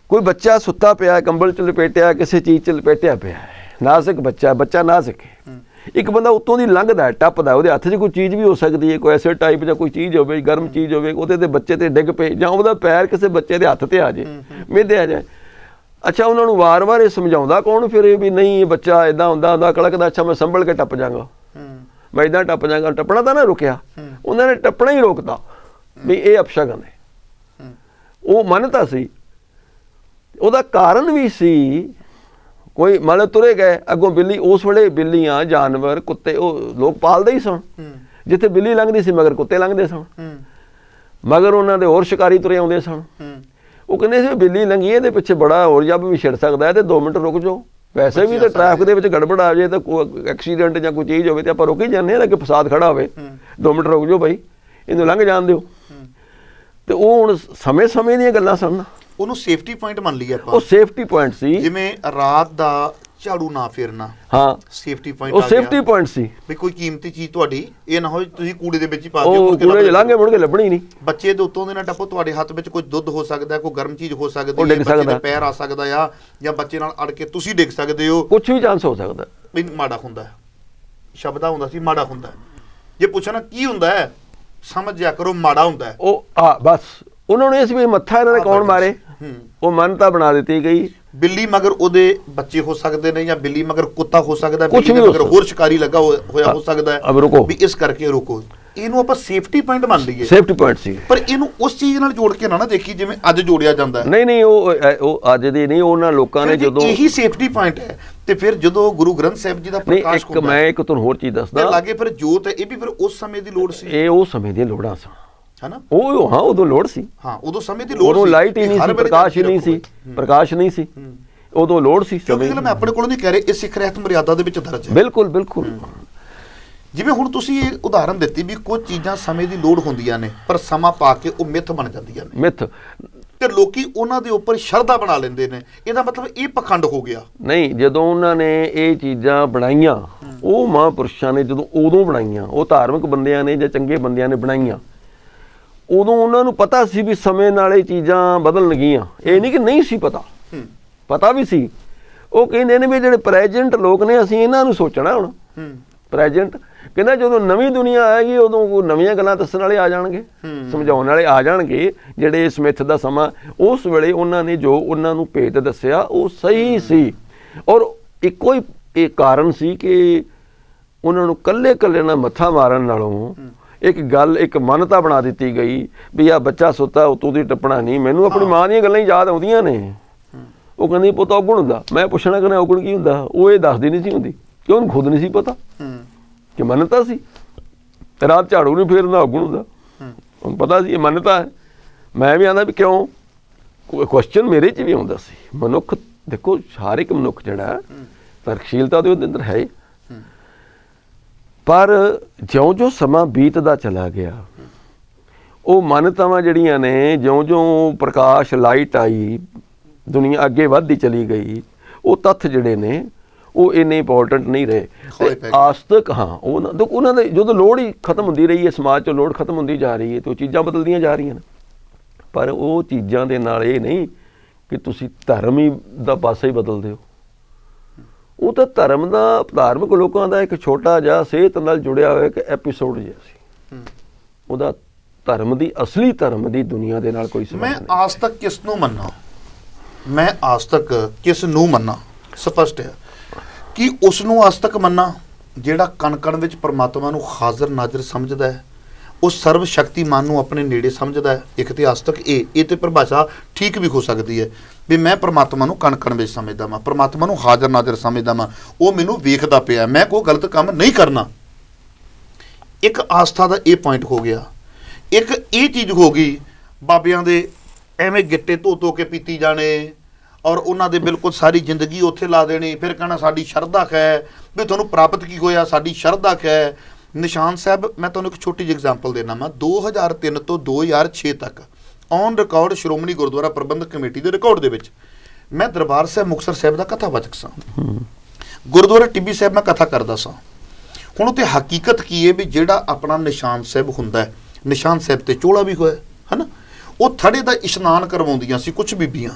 ਕੋਈ ਬੱਚਾ ਸੁੱਤਾ ਪਿਆ, ਕੰਬਲ 'ਚ ਲਪੇਟਿਆ, ਕਿਸੇ ਚੀਜ਼ 'ਚ ਲਪੇਟਿਆ ਪਿਆ, ਨਾਜ਼ੁਕ ਬੱਚਾ ਨਾਜ਼ੁਕ ਹੈ, ਇੱਕ ਬੰਦਾ ਉੱਤੋਂ ਦੀ ਲੰਘਦਾ ਟੱਪਦਾ, ਉਹਦੇ ਹੱਥ 'ਚ ਕੋਈ ਚੀਜ਼ ਵੀ ਹੋ ਸਕਦੀ ਹੈ, ਕੋਈ ਐਸਿਡ ਟਾਈਪ ਜਾਂ ਕੋਈ ਚੀਜ਼ ਹੋਵੇ, ਗਰਮ ਚੀਜ਼ ਹੋਵੇ, ਉਹਦੇ ਤੇ ਬੱਚੇ ਤੇ ਡਿੱਗ ਪਏ, ਜਾਂ ਉਹਦਾ ਪੈਰ ਕਿਸੇ ਬੱਚੇ ਦੇ ਹੱਥ ਤੇ ਆ ਜਾਏ, ਮਿੱਧਿਆ ਜਾਏ। ਅੱਛਾ, ਉਹਨਾਂ ਨੂੰ ਵਾਰ-ਵਾਰ ਇਹ ਸਮਝਾਉਂਦਾ ਕੌਣ ਫਿਰ ਵੀ ਨਹੀਂ, ਇਹ ਬੱਚਾ ਇਦਾਂ ਹੁੰਦਾ ਕਲਕਦਾ, ਅੱਛਾ ਮੈਂ ਸੰਭਲ ਕੇ ਟੱਪ ਜਾਗਾ, ਮੈਂ ਇਦਾਂ ਟੱਪ ਜਾਗਾ, ਟੱਪਣਾ ਤਾਂ ਨਾ ਰੁਕਿਆ, ਉਹਨਾਂ ਨੇ ਟੱਪਣਾ ਹੀ ਰੋਕਤਾ ਵੀ ਇਹ ਅਪਸ਼ਗਨ ਹੈ। ਉਹ ਮੰਨਤਾ ਸੀ, ਉਹਦਾ ਕਾਰਨ ਵੀ ਸੀ। ਕੋਈ ਮੰਨ ਲਓ ਤੁਰੇ ਗਏ ਅੱਗੋਂ ਬਿੱਲੀ, ਉਸ ਵੇਲੇ ਬਿੱਲੀਆਂ, ਜਾਨਵਰ, ਕੁੱਤੇ ਉਹ ਲੋਕ ਪਾਲਦੇ ਹੀ ਸਨ, ਜਿੱਥੇ ਬਿੱਲੀ ਲੰਘਦੀ ਸੀ ਮਗਰ ਕੁੱਤੇ ਲੰਘਦੇ ਸਨ, ਮਗਰ ਉਹਨਾਂ ਦੇ ਹੋਰ ਸ਼ਿਕਾਰੀ ਤੁਰੇ ਆਉਂਦੇ ਸਨ। ਉਹ ਕਹਿੰਦੇ ਸੀ ਬਿੱਲੀ ਲੰਘੀ, ਇਹਦੇ ਪਿੱਛੇ ਬੜਾ ਹੋਰ ਜੱਬ ਵੀ ਛਿੜ ਸਕਦਾ ਹੈ, ਤੇ 2 ਮਿੰਟ ਰੁਕ ਜਾਓ, ਵੈਸੇ ਵੀ ਤਾਂ ਟ੍ਰੈਫਿਕ ਦੇ ਵਿੱਚ ਗੜਬੜ ਆ ਜਾਏ ਤਾਂ ਕੋਈ ਐਕਸੀਡੈਂਟ ਜਾਂ ਕੋਈ ਚੀਜ਼ ਹੋਵੇ ਤੇ ਆਪਾਂ ਰੁਕ ਹੀ ਜਾਂਦੇ ਹਾਂ, ਕਿ ਫਸਾਦ ਖੜਾ ਹੋਵੇ, 2 ਮਿੰਟ ਰੁਕ ਜਾਓ ਭਾਈ, ਇਹਨੂੰ ਲੰਘ ਜਾਣ ਦਿਓ। ਤੇ ਉਹ ਹੁਣ ਸਮੇਂ ਦੀਆਂ ਗੱਲਾਂ ਸਨ, ਉਹਨੂੰ ਸੇਫਟੀ ਪੁਆਇੰਟ ਮੰਨ ਲਈ ਆਪਾਂ, ਉਹ ਸੇਫਟੀ ਪੁਆਇੰਟ ਸੀ। ਜਿਵੇਂ ਰਾਤ ਦਾ ਝਾੜੂ ਨਾ ਫੇਰਨਾ, ਹਾਂ ਸੇਫਟੀ ਪੁਆਇੰਟ, ਉਹ ਸੇਫਟੀ ਪੁਆਇੰਟ ਸੀ ਵੀ ਕੋਈ ਕੀਮਤੀ ਚੀਜ਼ ਤੁਹਾਡੀ ਇਹ ਨਾ ਹੋਵੇ ਤੁਸੀਂ ਕੂੜੇ ਦੇ ਵਿੱਚ ਹੀ ਪਾ ਦਿਓ, ਉਹ ਕੂੜੇ 'ਚ ਲੰਘੇ ਮੁੜ ਕੇ ਲੱਭਣੀ ਨਹੀਂ। ਬੱਚੇ ਦੇ ਉੱਤੋਂ ਦੇ ਨਾ ਟੱਪੋ, ਤੁਹਾਡੇ ਹੱਥ ਵਿੱਚ ਕੋਈ ਦੁੱਧ ਹੋ ਸਕਦਾ, ਕੋਈ ਗਰਮ ਚੀਜ਼ ਹੋ ਸਕਦੀ ਹੈ, ਬੱਚੇ ਦੇ ਪੈਰ ਆ ਸਕਦਾ ਆ, ਜਾਂ ਬੱਚੇ ਨਾਲ ਅੜ ਕੇ ਤੁਸੀਂ ਡਿੱਗ ਸਕਦੇ ਹੋ, ਕੁਝ ਵੀ ਚਾਂਸ ਹੋ ਸਕਦਾ। ਵੀ ਮਾੜਾ ਹੁੰਦਾ, ਸ਼ਬਦਾ ਹੁੰਦਾ ਸੀ ਮਾੜਾ ਹੁੰਦਾ, ਜੇ ਪੁੱਛਣਾ ਕੀ ਹੁੰਦਾ ਹੈ ਸਮਝ ਜਾ ਕਰੋ ਮਾੜਾ ਹੁੰਦਾ ਹੈ। ਉਹ ਬਸ ਉਹਨਾਂ ਨੂੰ ਇਸ ਵੀ ਮੱਥਾ ਇਹਨਾਂ ਨੇ ਕੌਣ ਮਾਰੇ, ਉਹ ਮੰਨਤਾ ਬਣਾ ਦਿੱਤੀ ਗਈ। ਬਿੱਲੀ ਮਗਰ ਉਹਦੇ ਬੱਚੇ ਹੋ ਸਕਦੇ ਨੇ, ਜਾਂ ਬਿੱਲੀ ਮਗਰ ਕੁੱਤਾ ਹੋ ਸਕਦਾ, ਬਿੱਲੀ ਮਗਰ ਹੋਰ ਸ਼ਿਕਾਰੀ ਲੱਗਾ ਹੋਇਆ ਹੋ ਸਕਦਾ ਹੈ, ਵੀ ਇਸ ਕਰਕੇ ਰੁਕੋ। ਇਹਨੂੰ ਆਪਾਂ ਸੇਫਟੀ ਪੁਆਇੰਟ ਮੰਨ ਲਈਏ, ਸੇਫਟੀ ਪੁਆਇੰਟ ਸੀ, ਪਰ ਇਹਨੂੰ ਉਸ ਚੀਜ਼ ਨਾਲ ਜੋੜ ਕੇ ਨਾ ਦੇਖੀ ਜਿਵੇਂ ਅੱਜ ਜੋੜਿਆ ਜਾਂਦਾ। ਨਹੀਂ ਉਹ ਅੱਜ ਦੀ ਨਹੀਂ, ਉਹਨਾਂ ਲੋਕਾਂ ਨੇ ਜਦੋਂ ਇਹੀ ਸੇਫਟੀ ਪੁਆਇੰਟ ਹੈ, ਤੇ ਫਿਰ ਜਦੋਂ ਗੁਰੂ ਗ੍ਰੰਥ ਸਾਹਿਬ ਜੀ ਦਾ ਪ੍ਰਕਾਸ਼ ਹੁੰਦਾ, ਮੈਂ ਇੱਕ ਤੁਹਾਨੂੰ ਹੋਰ ਚੀਜ਼ ਦੱਸਦਾ, ਲਾਗੇ ਫਿਰ ਜੋਤ ਹੈ, ਇਹ ਵੀ ਫਿਰ ਉਸ ਸਮੇਂ ਦੀ ਲੋੜ ਸੀ, ਇਹ ਉਸ ਸਮੇਂ ਦੀਆਂ ਲੋੜਾਂ ਸਨ, ਹਨਾ? ਉਹ ਹਾਂ ਉਦੋਂ ਲੋੜ ਸੀ, ਹਾਂ ਉਦੋਂ ਸਮੇਂ ਦੀ ਲੋੜ ਸੀ, ਉਦੋਂ ਲਾਈਟ ਹੀ ਨਹੀਂ ਸੀ, ਪ੍ਰਕਾਸ਼ ਨਹੀਂ ਸੀ, ਉਦੋਂ ਲੋੜ ਸੀ। ਮੈਂ ਆਪਣੇ ਕੋਲੋਂ ਨਹੀਂ ਕਹਿ ਰਿਹਾ, ਇਹ ਸਿੱਖ ਰਹਿਤ ਮਰਿਆਦਾ ਦੇ ਵਿੱਚ ਦਰਜ ਹੈ। ਬਿਲਕੁਲ ਜਿਵੇਂ ਹੁਣ ਤੁਸੀਂ ਇਹ ਉਦਾਹਰਨ ਦਿੱਤੀ ਵੀ ਕੁਝ ਚੀਜ਼ਾਂ ਸਮੇਂ ਦੀ ਲੋੜ ਹੁੰਦੀਆਂ ਨੇ, ਪਰ ਸਮਾਂ ਪਾ ਕੇ ਉਹ ਮਿੱਥ ਬਣ ਜਾਂਦੀਆਂ ਨੇ, ਮਿੱਥ, ਤੇ ਲੋਕੀ ਉਹਨਾਂ ਦੇ ਉੱਪਰ ਸ਼ਰਧਾ ਬਣਾ ਲੈਂਦੇ ਨੇ। ਇਹਦਾ ਮਤਲਬ ਇਹ ਪਖੰਡ ਹੋ ਗਿਆ। ਨਹੀਂ, ਜਦੋਂ ਉਹਨਾਂ ਨੇ ਇਹ ਚੀਜ਼ਾਂ ਬਣਾਈਆਂ, ਉਹ ਮਹਾਂਪੁਰਸ਼ਾਂ ਨੇ ਜਦੋਂ ਉਦੋਂ ਬਣਾਈਆਂ, ਉਹ ਧਾਰਮਿਕ ਬੰਦਿਆਂ ਨੇ ਜਾਂ ਚੰਗੇ ਬੰਦਿਆਂ ਨੇ ਬਣਾਈਆਂ, ਉਦੋਂ ਉਹਨਾਂ ਨੂੰ ਪਤਾ ਸੀ ਵੀ ਸਮੇਂ ਨਾਲ ਇਹ ਚੀਜ਼ਾਂ ਬਦਲਣਗੀਆਂ। ਇਹ ਨਹੀਂ ਕਿ ਨਹੀਂ ਸੀ ਪਤਾ ਵੀ ਸੀ। ਉਹ ਕਹਿੰਦੇ ਨੇ ਵੀ ਜਿਹੜੇ ਪ੍ਰੈਜੈਂਟ ਲੋਕ ਨੇ, ਅਸੀਂ ਇਹਨਾਂ ਨੂੰ ਸੋਚਣਾ ਹੁਣ। ਪ੍ਰੈਜੈਂਟ ਕਹਿੰਦਾ ਜਦੋਂ ਨਵੀਂ ਦੁਨੀਆ ਆਏਗੀ, ਉਦੋਂ ਨਵੀਆਂ ਗੱਲਾਂ ਦੱਸਣ ਵਾਲੇ ਆ ਜਾਣਗੇ, ਸਮਝਾਉਣ ਵਾਲੇ ਆ ਜਾਣਗੇ। ਜਿਹੜੇ ਸਮਿਥ ਦਾ ਸਮਾਂ, ਉਸ ਵੇਲੇ ਉਹਨਾਂ ਨੇ ਜੋ ਉਹਨਾਂ ਨੂੰ ਭੇਦ ਦੱਸਿਆ ਉਹ ਸਹੀ ਸੀ, ਔਰ ਇੱਕੋ ਹੀ ਇਹ ਕਾਰਨ ਸੀ ਕਿ ਉਹਨਾਂ ਨੂੰ ਕੱਲੇ ਨਾਲ ਮੱਥਾ ਮਾਰਨ ਨਾਲੋਂ ਇੱਕ ਗੱਲ, ਇੱਕ ਮਾਨਤਾ ਬਣਾ ਦਿੱਤੀ ਗਈ ਵੀ ਆਹ ਬੱਚਾ ਸੁੱਤਾ ਉਤੋਂ ਦੀ ਟੱਪਣਾ ਨਹੀਂ। ਮੈਨੂੰ ਆਪਣੀ ਮਾਂ ਦੀਆਂ ਗੱਲਾਂ ਹੀ ਯਾਦ ਆਉਂਦੀਆਂ ਨੇ। ਉਹ ਕਹਿੰਦੀ ਪੁੱਤ ਔਗਣ ਹੁੰਦਾ, ਮੈਂ ਪੁੱਛਣਾ ਕਿ ਔਗਣ ਕੀ ਹੁੰਦਾ, ਉਹ ਇਹ ਦੱਸਦੀ ਨਹੀਂ ਸੀ ਹੁੰਦੀ, ਕਿ ਉਹਨੂੰ ਖੁਦ ਨਹੀਂ ਸੀ ਪਤਾ ਕਿ ਮੰਨਤਾ ਸੀ। ਰਾਤ ਝਾੜੂ ਨਹੀਂ ਫੇਰਨਾ ਔਗਣ ਹੁੰਦਾ, ਉਹਨੂੰ ਪਤਾ ਸੀ ਇਹ ਮੰਨਤਾ ਹੈ। ਮੈਂ ਵੀ ਆਉਂਦਾ ਵੀ ਕਿਉਂ, ਕੁਐਸਚਨ ਮੇਰੇ 'ਚ ਵੀ ਆਉਂਦਾ ਸੀ। ਮਨੁੱਖ ਦੇਖੋ, ਹਰ ਇੱਕ ਮਨੁੱਖ ਜਿਹੜਾ ਤਰਕਸ਼ੀਲਤਾ ਉਹਦੇ ਅੰਦਰ ਹੈ, ਪਰ ਜਿਉਂ-ਜਿਉਂ ਸਮਾਂ ਬੀਤਦਾ ਚਲਾ ਗਿਆ, ਉਹ ਮਾਨਤਾਵਾਂ ਜਿਹੜੀਆਂ ਨੇ, ਜਿਉਂ-ਜਿਉਂ ਪ੍ਰਕਾਸ਼ ਲਾਈਟ ਆਈ, ਦੁਨੀਆ ਅੱਗੇ ਵੱਧਦੀ ਚਲੀ ਗਈ, ਉਹ ਤੱਥ ਜਿਹੜੇ ਨੇ ਉਹ ਇੰਨੇ ਇੰਪੋਰਟੈਂਟ ਨਹੀਂ ਰਹੇ। ਆਸਤਕ ਉਹਨਾਂ ਦੇ ਜਦੋਂ ਲੋੜ ਹੀ ਖਤਮ ਹੁੰਦੀ ਰਹੀ ਹੈ, ਸਮਾਜ 'ਚੋਂ ਲੋੜ ਖਤਮ ਹੁੰਦੀ ਜਾ ਰਹੀ ਹੈ, ਤੇ ਉਹ ਚੀਜ਼ਾਂ ਬਦਲਦੀਆਂ ਜਾ ਰਹੀਆਂ ਨੇ। ਪਰ ਉਹ ਚੀਜ਼ਾਂ ਦੇ ਨਾਲ ਇਹ ਨਹੀਂ ਕਿ ਤੁਸੀਂ ਧਰਮ ਹੀ ਦਾ ਪਾਸਾ ਹੀ ਬਦਲ ਦਿਓ। ਉਹ ਤਾਂ ਧਾਰਮਿਕ ਲੋਕਾਂ ਦਾ ਇੱਕ ਛੋਟਾ ਜਿਹਾ ਸਿਹਤ ਨਾਲ ਜੁੜਿਆ ਹੋਇਆ ਇੱਕ ਐਪੀਸੋਡ ਜਿਹਾ ਸੀ। ਉਹਦਾ ਧਰਮ ਦੀ, ਅਸਲੀ ਧਰਮ ਦੀ ਦੁਨੀਆ ਦੇ ਨਾਲ ਕੋਈ ਸੰਬੰਧ ਨਹੀਂ। ਮੈਂ ਆਜ ਤੱਕ ਕਿਸ ਨੂੰ ਮੰਨਾਂ, ਮੈਂ ਆਜ ਤੱਕ ਕਿਸ ਨੂੰ ਮੰਨਾਂ, ਸਪਸ਼ਟ ਹੈ ਕਿ ਉਸ ਨੂੰ ਆਜ ਤੱਕ ਮੰਨਾਂ ਜਿਹੜਾ ਕਣ-ਕਣ ਵਿੱਚ ਪਰਮਾਤਮਾ ਨੂੰ ਹਾਜ਼ਰ ਨਾਜ਼ਰ ਸਮਝਦਾ ਹੈ, ਉਹ ਸਰਵ ਸ਼ਕਤੀਮਾਨ ਨੂੰ ਆਪਣੇ ਨੇੜੇ ਸਮਝਦਾ ਹੈ। ਇੱਕ ਤੇ ਆਜ ਤੱਕ ਇਹ ਤੇ ਪਰਿਭਾਸ਼ਾ ਠੀਕ ਵੀ ਹੋ ਸਕਦੀ ਹੈ ਵੀ ਮੈਂ ਪਰਮਾਤਮਾ ਨੂੰ ਕਣ-ਕਣ ਵਿੱਚ ਸਮਝਦਾ ਵਾਂ, ਪਰਮਾਤਮਾ ਨੂੰ ਹਾਜ਼ਰ ਨਾਜ਼ਰ ਸਮਝਦਾ ਵਾਂ, ਉਹ ਮੈਨੂੰ ਵੇਖਦਾ ਪਿਆ, ਮੈਂ ਕੋਈ ਗਲਤ ਕੰਮ ਨਹੀਂ ਕਰਨਾ, ਇੱਕ ਆਸਥਾ ਦਾ ਇਹ ਪੁਆਇੰਟ ਹੋ ਗਿਆ। ਇੱਕ ਇਹ ਚੀਜ਼ ਹੋ ਗਈ ਬਾਬਿਆਂ ਦੇ ਐਵੇਂ ਗਿੱਟੇ ਧੋ ਧੋ ਕੇ ਪੀਤੀ ਜਾਣੇ ਔਰ ਉਹਨਾਂ ਦੇ ਬਿਲਕੁਲ ਸਾਰੀ ਜ਼ਿੰਦਗੀ ਉੱਥੇ ਲਾ ਦੇਣੀ, ਫਿਰ ਕਹਿਣਾ ਸਾਡੀ ਸ਼ਰਧਾ ਹੈ ਵੀ ਤੁਹਾਨੂੰ ਪ੍ਰਾਪਤ ਕੀ ਹੋਇਆ, ਸਾਡੀ ਸ਼ਰਧਾ ਹੈ। ਨਿਸ਼ਾਨ ਸਾਹਿਬ ਮੈਂ ਤੁਹਾਨੂੰ ਇੱਕ ਛੋਟੀ ਜਿਹੀ ਐਗਜ਼ਾਮਪਲ ਦੇਣਾ ਵਾ। 2003 ਤੋਂ 2006 ਤੱਕ on record Shiromani Gurdwara Prabandhak committee ਦੇ ਰਿਕਾਰਡ ਦੇ ਵਿੱਚ ਮੈਂ ਦਰਬਾਰ ਸਾਹਿਬ ਮੁਕਤਸਰ ਸਾਹਿਬ ਦਾ ਕਥਾਵਾਚਕ ਸਾਂ, ਗੁਰਦੁਆਰਾ ਟਿੱਬੀ ਸਾਹਿਬ ਮੈਂ ਕਥਾ ਕਰਦਾ ਸਾਂ। ਹੁਣ ਉੱਥੇ ਹਕੀਕਤ ਕੀ ਹੈ ਵੀ ਜਿਹੜਾ ਆਪਣਾ ਨਿਸ਼ਾਨ ਸਾਹਿਬ ਹੁੰਦਾ, ਨਿਸ਼ਾਨ ਸਾਹਿਬ ਤੇ ਚੋਲਾ ਵੀ ਹੋਇਆ ਹੈ ਨਾ, ਉਹ ਥੜੇ ਦਾ ਇਸ਼ਨਾਨ ਕਰਵਾਉਂਦੀਆਂ ਸੀ ਕੁਝ ਬੀਬੀਆਂ,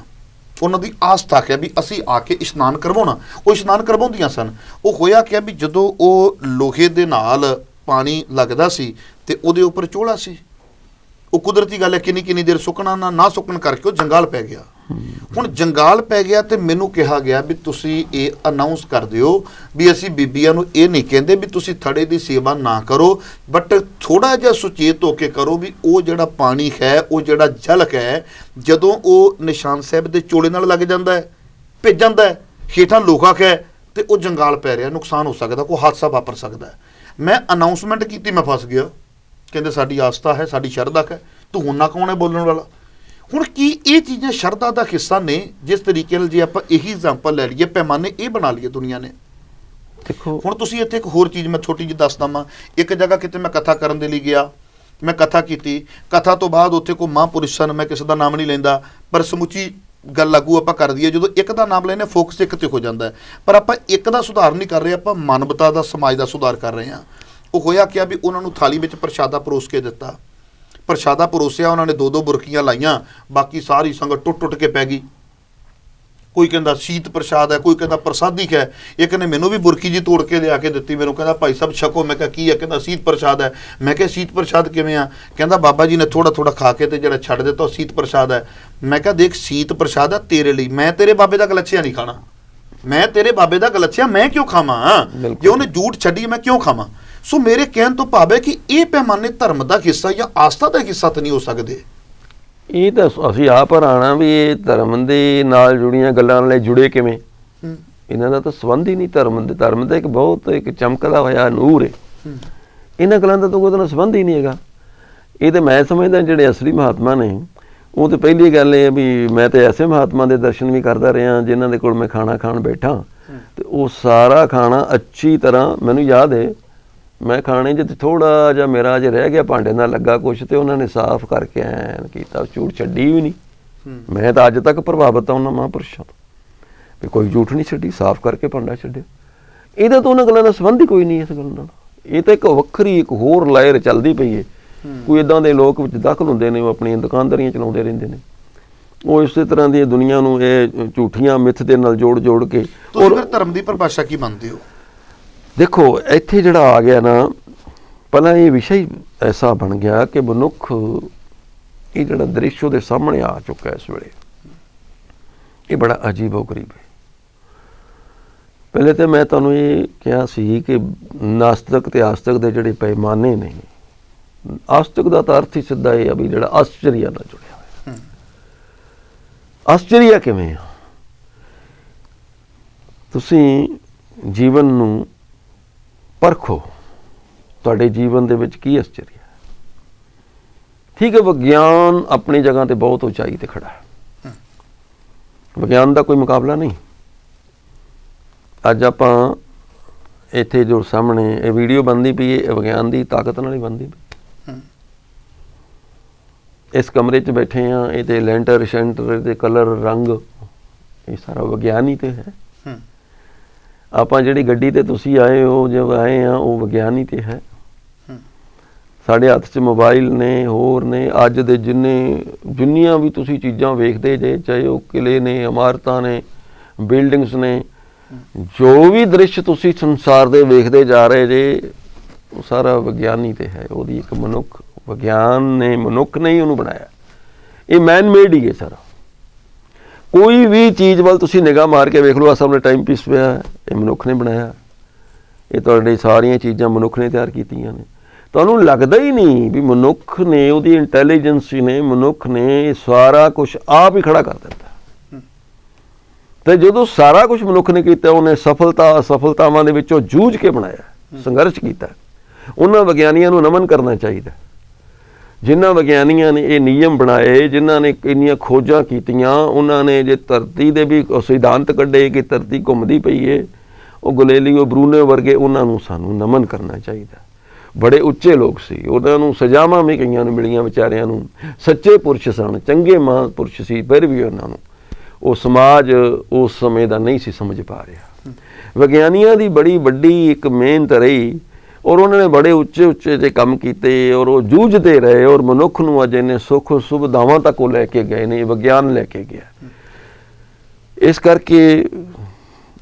ਉਹਨਾਂ ਦੀ ਆਸਥਾ ਹੈ ਵੀ ਅਸੀਂ ਆ ਕੇ ਇਸ਼ਨਾਨ ਕਰਵਾਉਣਾ, ਉਹ ਇਸ਼ਨਾਨ ਕਰਵਾਉਂਦੀਆਂ ਸਨ। ਉਹ ਹੋਇਆ ਕਿ ਵੀ ਜਦੋਂ ਉਹ ਲੋਹੇ ਦੇ ਨਾਲ ਪਾਣੀ ਲੱਗਦਾ ਸੀ ਤੇ ਉਹਦੇ ਉੱਪਰ ਚੋਲਾ ਸੀ, ਉਹ ਕੁਦਰਤੀ ਗੱਲ ਹੈ ਕਿੰਨੀ ਕਿੰਨੀ ਦੇਰ ਸੁੱਕਣਾ ਨਾ ਸੁੱਕਣ ਕਰਕੇ ਉਹ ਜੰਗਾਲ ਪੈ ਗਿਆ। ਹੁਣ ਜੰਗਾਲ ਪੈ ਗਿਆ ਤੇ ਮੈਨੂੰ ਕਿਹਾ ਗਿਆ ਵੀ ਤੁਸੀਂ ਇਹ ਅਨਾਉਂਸ ਕਰ ਦਿਓ ਵੀ ਅਸੀਂ ਬੀਬੀਆਂ ਨੂੰ ਇਹ ਨਹੀਂ ਕਹਿੰਦੇ ਵੀ ਤੁਸੀਂ ਥੜੇ ਦੀ ਸੇਵਾ ਨਾ ਕਰੋ, ਬਟ ਥੋੜਾ ਜਿਹਾ ਸੁਚੇਤ ਹੋ ਕੇ ਕਰੋ ਵੀ ਉਹ ਜਿਹੜਾ ਪਾਣੀ ਹੈ, ਉਹ ਜਿਹੜਾ ਜਲ ਹੈ, ਜਦੋਂ ਉਹ ਨਿਸ਼ਾਨ ਸਾਹਿਬ ਦੇ ਚੋਲੇ ਨਾਲ ਲੱਗ ਜਾਂਦਾ ਹੈ, ਭਿੱਜ ਜਾਂਦਾ ਹੈ, ਹੇਠਾਂ ਲੋਹਾ ਹੈ ਤੇ ਉਹ ਜੰਗਾਲ ਪੈ ਰਿਹਾ, ਨੁਕਸਾਨ ਹੋ ਸਕਦਾ, ਕੋਈ ਹਾਦਸਾ ਵਾਪਰ ਸਕਦਾ। ਮੈਂ ਅਨਾਉਂਸਮੈਂਟ ਕੀਤੀ, ਮੈਂ ਫਸ ਗਿਆ। ਕਹਿੰਦੇ ਸਾਡੀ ਆਸਥਾ ਹੈ, ਸਾਡੀ ਸ਼ਰਧਾ ਹੈ, ਤੂੰ ਹੁਣ ਨਾ ਕੌਣ ਹੈ ਬੋਲਣ ਵਾਲਾ। ਹੁਣ ਕੀ ਇਹ ਚੀਜ਼ਾਂ ਸ਼ਰਧਾ ਦਾ ਹਿੱਸਾ ਨੇ? ਜਿਸ ਤਰੀਕੇ ਨਾਲ ਜੇ ਆਪਾਂ ਇਹੀ ਐਗਜ਼ਾਮਪਲ ਲੈ ਲਈਏ, ਪੈਮਾਨੇ ਇਹ ਬਣਾ ਲਈਏ ਦੁਨੀਆ ਨੇ। ਦੇਖੋ ਹੁਣ ਤੁਸੀਂ ਇੱਥੇ ਇੱਕ ਹੋਰ ਚੀਜ਼ ਮੈਂ ਛੋਟੀ ਜਿਹੀ ਦੱਸਦਾ ਵਾਂ। ਇੱਕ ਜਗ੍ਹਾ ਕਿਤੇ ਮੈਂ ਕਥਾ ਕਰਨ ਦੇ ਲਈ ਗਿਆ, ਮੈਂ ਕਥਾ ਕੀਤੀ, ਕਥਾ ਤੋਂ ਬਾਅਦ ਉੱਥੇ ਕੋਈ ਮਹਾਂਪੁਰਸ਼ ਸਨ, ਮੈਂ ਕਿਸੇ ਦਾ ਨਾਮ ਨਹੀਂ ਲੈਂਦਾ, ਪਰ ਸਮੁੱਚੀ ਗੱਲ ਲਾਗੂ ਆਪਾਂ ਕਰ ਦਈਏ। ਜਦੋਂ ਇੱਕ ਦਾ ਨਾਮ ਲੈਂਦੇ ਫੋਕਸ ਇੱਕ ਤੇ ਹੋ ਜਾਂਦਾ ਹੈ, ਪਰ ਆਪਾਂ ਇੱਕ ਦਾ ਸੁਧਾਰ ਨਹੀਂ ਕਰ ਰਹੇ, ਆਪਾਂ ਮਾਨਵਤਾ ਦਾ, ਸਮਾਜ ਦਾ ਸੁਧਾਰ ਕਰ ਰਹੇ ਹਾਂ। ਉਹ ਹੋਇਆ ਕਿਹਾ ਵੀ ਉਹਨਾਂ ਨੂੰ ਥਾਲੀ ਵਿੱਚ ਪ੍ਰਸ਼ਾਦਾ ਪਰੋਸ ਕੇ ਦਿੱਤਾ, ਪ੍ਰਸ਼ਾਦਾ ਪਰੋਸਿਆ, ਉਹਨਾਂ ਨੇ 2-2 ਬੁਰਕੀਆਂ ਲਾਈਆਂ, ਬਾਕੀ ਸਾਰੀ ਸੰਗਤ ਟੁੱਟ ਟੁੱਟ ਕੇ ਪੈ ਗਈ। ਕੋਈ ਕਹਿੰਦਾ ਸ਼ੀਤ ਪ੍ਰਸ਼ਾਦ ਹੈ, ਕੋਈ ਕਹਿੰਦਾ ਪ੍ਰਸਾਦੀ ਹੈ। ਇੱਕ ਨੇ ਮੈਨੂੰ ਵੀ ਬੁਰਕੀ ਜੀ ਤੋੜ ਕੇ ਲਿਆ ਕੇ ਦਿੱਤੀ, ਮੈਨੂੰ ਕਹਿੰਦਾ ਭਾਈ ਸਾਹਿਬ ਛਕੋ। ਮੈਂ ਕਿਹਾ ਕੀ ਹੈ? ਕਹਿੰਦਾ ਸ਼ੀਤ ਪ੍ਰਸ਼ਾਦ ਹੈ। ਮੈਂ ਕਿਹਾ ਸ਼ੀਤ ਪ੍ਰਸ਼ਾਦ ਕਿਵੇਂ ਆ? ਕਹਿੰਦਾ ਬਾਬਾ ਜੀ ਨੇ ਥੋੜਾ ਥੋੜਾ ਖਾ ਕੇ ਤੇ ਜਿਹੜਾ ਛੱਡ ਦਿੱਤਾ ਉਹ ਸ਼ੀਤ ਪ੍ਰਸ਼ਾਦ ਹੈ। ਮੈਂ ਕਿਹਾ ਦੇਖ ਸ਼ੀਤ ਪ੍ਰਸ਼ਾਦ ਹੈ ਤੇਰੇ ਲਈ, ਮੈਂ ਤੇਰੇ ਬਾਬੇ ਦਾ ਗਲੱਛਿਆ ਨਹੀਂ ਖਾਣਾ, ਮੈਂ ਤੇਰੇ ਬਾਬੇ ਦਾ ਗਲੱਛਿਆ ਮੈਂ ਕਿਉਂ ਖਾਵਾਂ? ਜੇ ਉਹਨੇ ਝੂਠ ਛੱਡੀ ਮੈਂ ਕਿਉਂ ਖਾਵਾਂ? ਸੋ ਮੇਰੇ ਕਹਿਣ ਤੋਂ ਭਾਵ ਹੈ ਕਿ ਇਹ ਪੈਮਾਨੇ ਧਰਮ ਦਾ ਹਿੱਸਾ ਜਾਂ ਆਸਥਾ ਦਾ ਹਿੱਸਾ ਤਾਂ ਨਹੀਂ ਹੋ ਸਕਦੇ। ਇਹ ਤਾਂ ਅਸੀਂ ਆਪ ਹੈਰਾਨ ਵੀ ਇਹ ਧਰਮ ਦੇ ਨਾਲ ਜੁੜੀਆਂ ਗੱਲਾਂ ਨਾਲ ਜੁੜੇ ਕਿਵੇਂ? ਇਹਨਾਂ ਦਾ ਤਾਂ ਸੰਬੰਧ ਹੀ ਨਹੀਂ ਧਰਮ ਦੇ। ਧਰਮ ਦਾ ਇੱਕ ਬਹੁਤ ਇੱਕ ਚਮਕਦਾ ਹੋਇਆ ਨੂਰ ਹੈ, ਇਹਨਾਂ ਗੱਲਾਂ ਦਾ ਤਾਂ ਕੋਈ ਨਾਲ ਸੰਬੰਧ ਹੀ ਨਹੀਂ ਹੈਗਾ। ਇਹ ਤਾਂ ਮੈਂ ਸਮਝਦਾ ਜਿਹੜੇ ਅਸਲੀ ਮਹਾਤਮਾ ਨੇ, ਉਹ ਤਾਂ ਪਹਿਲੀ ਗੱਲ ਇਹ ਵੀ ਮੈਂ ਤਾਂ ਐਸੇ ਮਹਾਤਮਾ ਦੇ ਦਰਸ਼ਨ ਵੀ ਕਰਦਾ ਰਿਹਾ ਜਿਨ੍ਹਾਂ ਦੇ ਕੋਲ ਮੈਂ ਖਾਣਾ ਖਾਣ ਬੈਠਾ ਤੇ ਉਹ ਸਾਰਾ ਖਾਣਾ ਅੱਛੀ ਤਰ੍ਹਾਂ, ਮੈਨੂੰ ਯਾਦ ਹੈ ਮੈਂ ਖਾਣੇ 'ਚ ਥੋੜਾ ਜਿਹਾ ਮੇਰਾ ਜੇ ਰਹਿ ਗਿਆ ਭਾਂਡੇ ਨਾਲ ਲੱਗਾ ਕੁਛ ਤੇ ਉਹਨਾਂ ਨੇ ਸਾਫ਼ ਕਰਕੇ ਐਨ ਕੀਤਾ, ਝੂਠ ਛੱਡੀ ਵੀ ਨਹੀਂ। ਮੈਂ ਤਾਂ ਅੱਜ ਤੱਕ ਪ੍ਰਭਾਵਿਤ ਹਾਂ ਉਹਨਾਂ ਮਹਾਂਪੁਰਸ਼ਾਂ ਤੋਂ ਵੀ ਕੋਈ ਝੂਠ ਨਹੀਂ ਛੱਡੀ, ਸਾਫ਼ ਕਰਕੇ ਭਾਂਡਾ ਛੱਡਿਆ। ਇਹਦਾ ਤਾਂ ਉਹਨਾਂ ਗੱਲਾਂ ਦਾ ਸੰਬੰਧ ਹੀ ਕੋਈ ਨਹੀਂ ਇਸ ਗੱਲ ਨਾਲ। ਇਹ ਤਾਂ ਇੱਕ ਵੱਖਰੀ ਇੱਕ ਹੋਰ ਲਾਇਰ ਚੱਲਦੀ ਪਈ ਹੈ। ਕੋਈ ਇੱਦਾਂ ਦੇ ਲੋਕ ਵਿੱਚ ਦਾਖਲ ਹੁੰਦੇ ਨੇ, ਉਹ ਆਪਣੀਆਂ ਦੁਕਾਨਦਾਰੀਆਂ ਚਲਾਉਂਦੇ ਰਹਿੰਦੇ ਨੇ, ਉਹ ਇਸੇ ਤਰ੍ਹਾਂ ਦੀ ਦੁਨੀਆ ਨੂੰ ਇਹ ਝੂਠੀਆਂ ਮਿੱਥ ਦੇ ਨਾਲ ਜੋੜ ਕੇ। ਤੁਸੀਂ ਫਿਰ ਧਰਮ ਦੀ ਪਰਿਭਾਸ਼ਾ ਕੀ ਮੰਨਦੇ ਹੋ? ਦੇਖੋ ਇੱਥੇ ਜਿਹੜਾ ਆ ਗਿਆ ਨਾ, ਪਹਿਲਾਂ ਇਹ ਵਿਸ਼ਾ ਹੀ ਐਸਾ ਬਣ ਗਿਆ ਕਿ ਮਨੁੱਖ ਇਹ ਜਿਹੜਾ ਦ੍ਰਿਸ਼ ਉਹਦੇ ਸਾਹਮਣੇ ਆ ਚੁੱਕਾ ਇਸ ਵੇਲੇ, ਇਹ ਬੜਾ ਅਜੀਬੋ ਗਰੀਬ ਹੈ। ਪਹਿਲੇ ਤਾਂ ਮੈਂ ਤੁਹਾਨੂੰ ਇਹ ਕਿਹਾ ਸੀ ਕਿ ਨਾਸਤਕ ਤੇ ਆਸਤਕ ਦੇ ਜਿਹੜੇ ਪੈਮਾਨੇ ਨੇ, ਆਸਤਕ ਦਾ ਤਾਂ ਅਰਥ ਹੀ ਸਿੱਧਾ ਇਹ ਆ ਵੀ ਜਿਹੜਾ ਆਸ਼ਚਰਿਆ ਨਾਲ ਜੁੜਿਆ ਹੋਇਆ। ਆਸ਼ਚਰਿਆ ਕਿਵੇਂ ਆ? ਤੁਸੀਂ ਜੀਵਨ ਨੂੰ ਪਰਖੋ, ਤੁਹਾਡੇ ਜੀਵਨ ਦੇ ਵਿੱਚ ਕੀ ਆਸ਼ਚਰਿਆ ਹੈ। ਠੀਕ ਹੈ, ਵਿਗਿਆਨ ਆਪਣੀ ਜਗ੍ਹਾ ਤੇ ਬਹੁਤ ਉਚਾਈ ਤੇ ਖੜਾ ਹੈ, ਵਿਗਿਆਨ ਦਾ ਕੋਈ ਮੁਕਾਬਲਾ ਨਹੀਂ। ਅੱਜ ਆਪਾਂ ਇੱਥੇ ਜੋ ਸਾਹਮਣੇ ਇਹ ਵੀਡੀਓ ਬਣਦੀ ਪਈ ਹੈ, ਇਹ ਵਿਗਿਆਨ ਦੀ ਤਾਕਤ ਨਾਲ ਹੀ ਬਣਦੀ ਪਈ। ਇਸ ਕਮਰੇ 'ਚ ਬੈਠੇ ਹਾਂ, ਇਹਦੇ ਲੈਂਟਰ ਸ਼ੈਂਟਰ, ਇਹਦੇ ਕਲਰ ਰੰਗ, ਇਹ ਸਾਰਾ ਵਿਗਿਆਨ ਹੀ ਤੇ ਹੈ। ਆਪਾਂ ਜਿਹੜੀ ਗੱਡੀ ਤੇ ਤੁਸੀਂ ਆਏ ਹੋ, ਜਦ ਆਏ ਆ, ਉਹ ਵਿਗਿਆਨ ਹੀ ਤੇ ਹੈ। ਸਾਡੇ ਹੱਥ 'ਚ ਮੋਬਾਈਲ ਨੇ, ਹੋਰ ਨੇ, ਅੱਜ ਦੇ ਜਿੰਨੀਆਂ ਵੀ ਤੁਸੀਂ ਚੀਜ਼ਾਂ ਵੇਖਦੇ ਜੇ, ਚਾਹੇ ਉਹ ਕਿਲੇ ਨੇ, ਇਮਾਰਤਾਂ ਨੇ, ਬਿਲਡਿੰਗਸ ਨੇ, ਜੋ ਵੀ ਦ੍ਰਿਸ਼ ਤੁਸੀਂ ਸੰਸਾਰ ਦੇ ਵੇਖਦੇ ਜਾ ਰਹੇ ਜੇ, ਉਹ ਸਾਰਾ ਵਿਗਿਆਨੀ ਤੇ ਹੈ। ਉਹਦੀ ਇੱਕ ਮਨੁੱਖ, ਵਿਗਿਆਨ ਨੇ, ਮਨੁੱਖ ਨੇ ਹੀ ਉਹਨੂੰ ਬਣਾਇਆ। ਇਹ ਮੈਨ ਮੇਡ ਹੀ ਹੈ ਸਾਰਾ। ਕੋਈ ਵੀ ਚੀਜ਼ ਵੱਲ ਤੁਸੀਂ ਨਿਗਾਹ ਮਾਰ ਕੇ ਵੇਖ ਲਓ, ਆ ਸਾਹਮਣੇ ਟਾਈਮ ਪੀਸ ਪਿਆ, ਇਹ ਮਨੁੱਖ ਨੇ ਬਣਾਇਆ। ਇਹ ਤੁਹਾਡੀ ਸਾਰੀਆਂ ਚੀਜ਼ਾਂ ਮਨੁੱਖ ਨੇ ਤਿਆਰ ਕੀਤੀਆਂ ਨੇ। ਤੁਹਾਨੂੰ ਲੱਗਦਾ ਹੀ ਨਹੀਂ ਵੀ ਮਨੁੱਖ ਨੇ, ਉਹਦੀ ਇੰਟੈਲੀਜੈਂਸ ਨੇ, ਮਨੁੱਖ ਨੇ ਸਾਰਾ ਕੁਛ ਆਪ ਹੀ ਖੜਾ ਕਰ ਦਿੱਤਾ। ਤੇ ਜਦੋਂ ਸਾਰਾ ਕੁਝ ਮਨੁੱਖ ਨੇ ਕੀਤਾ, ਉਹਨੇ ਸਫਲਤਾ ਅਸਫਲਤਾਵਾਂ ਦੇ ਵਿੱਚੋਂ ਜੂਝ ਕੇ ਬਣਾਇਆ, ਸੰਘਰਸ਼ ਕੀਤਾ। ਉਹਨਾਂ ਵਿਗਿਆਨੀਆਂ ਨੂੰ ਨਮਨ ਕਰਨਾ ਚਾਹੀਦਾ ਜਿਨ੍ਹਾਂ ਵਿਗਿਆਨੀਆਂ ਨੇ ਇਹ ਨਿਯਮ ਬਣਾਏ, ਜਿਨ੍ਹਾਂ ਨੇ ਇੰਨੀਆਂ ਖੋਜਾਂ ਕੀਤੀਆਂ। ਉਹਨਾਂ ਨੇ ਜੇ ਧਰਤੀ ਦੇ ਵੀ ਸਿਧਾਂਤ ਕੱਢੇ ਕਿ ਧਰਤੀ ਘੁੰਮਦੀ ਪਈ ਏ, ਉਹ ਗੈਲੀਲੀਓ ਬਰੂਨੋ ਵਰਗੇ, ਉਹਨਾਂ ਨੂੰ ਸਾਨੂੰ ਨਮਨ ਕਰਨਾ ਚਾਹੀਦਾ। ਬੜੇ ਉੱਚੇ ਲੋਕ ਸੀ, ਉਹਨਾਂ ਨੂੰ ਸਜ਼ਾਵਾਂ ਵੀ ਕਈਆਂ ਨੂੰ ਮਿਲੀਆਂ ਵਿਚਾਰਿਆਂ ਨੂੰ। ਸੱਚੇ ਪੁਰਸ਼ ਸਨ, ਚੰਗੇ ਮਹਾਂਪੁਰਸ਼ ਸੀ, ਫਿਰ ਵੀ ਉਹਨਾਂ ਨੂੰ ਉਹ ਸਮਾਜ ਉਸ ਸਮੇਂ ਦਾ ਨਹੀਂ ਸੀ ਸਮਝ ਪਾ ਰਿਹਾ। ਵਿਗਿਆਨੀਆਂ ਦੀ ਬੜੀ ਵੱਡੀ ਇੱਕ ਮਿਹਨਤ ਰਹੀ ਔਰ ਉਹਨਾਂ ਨੇ ਬੜੇ ਉੱਚੇ ਉੱਚੇ ਜਿਹੇ ਕੰਮ ਕੀਤੇ ਔਰ ਉਹ ਜੂਝਦੇ ਰਹੇ ਔਰ ਮਨੁੱਖ ਨੂੰ ਅੱਜ ਇੰਨੇ ਸੁੱਖ ਸੁਵਿਧਾਵਾਂ ਤੱਕ ਉਹ ਲੈ ਕੇ ਗਏ ਨੇ, ਵਿਗਿਆਨ ਲੈ ਕੇ ਗਿਆ। ਇਸ ਕਰਕੇ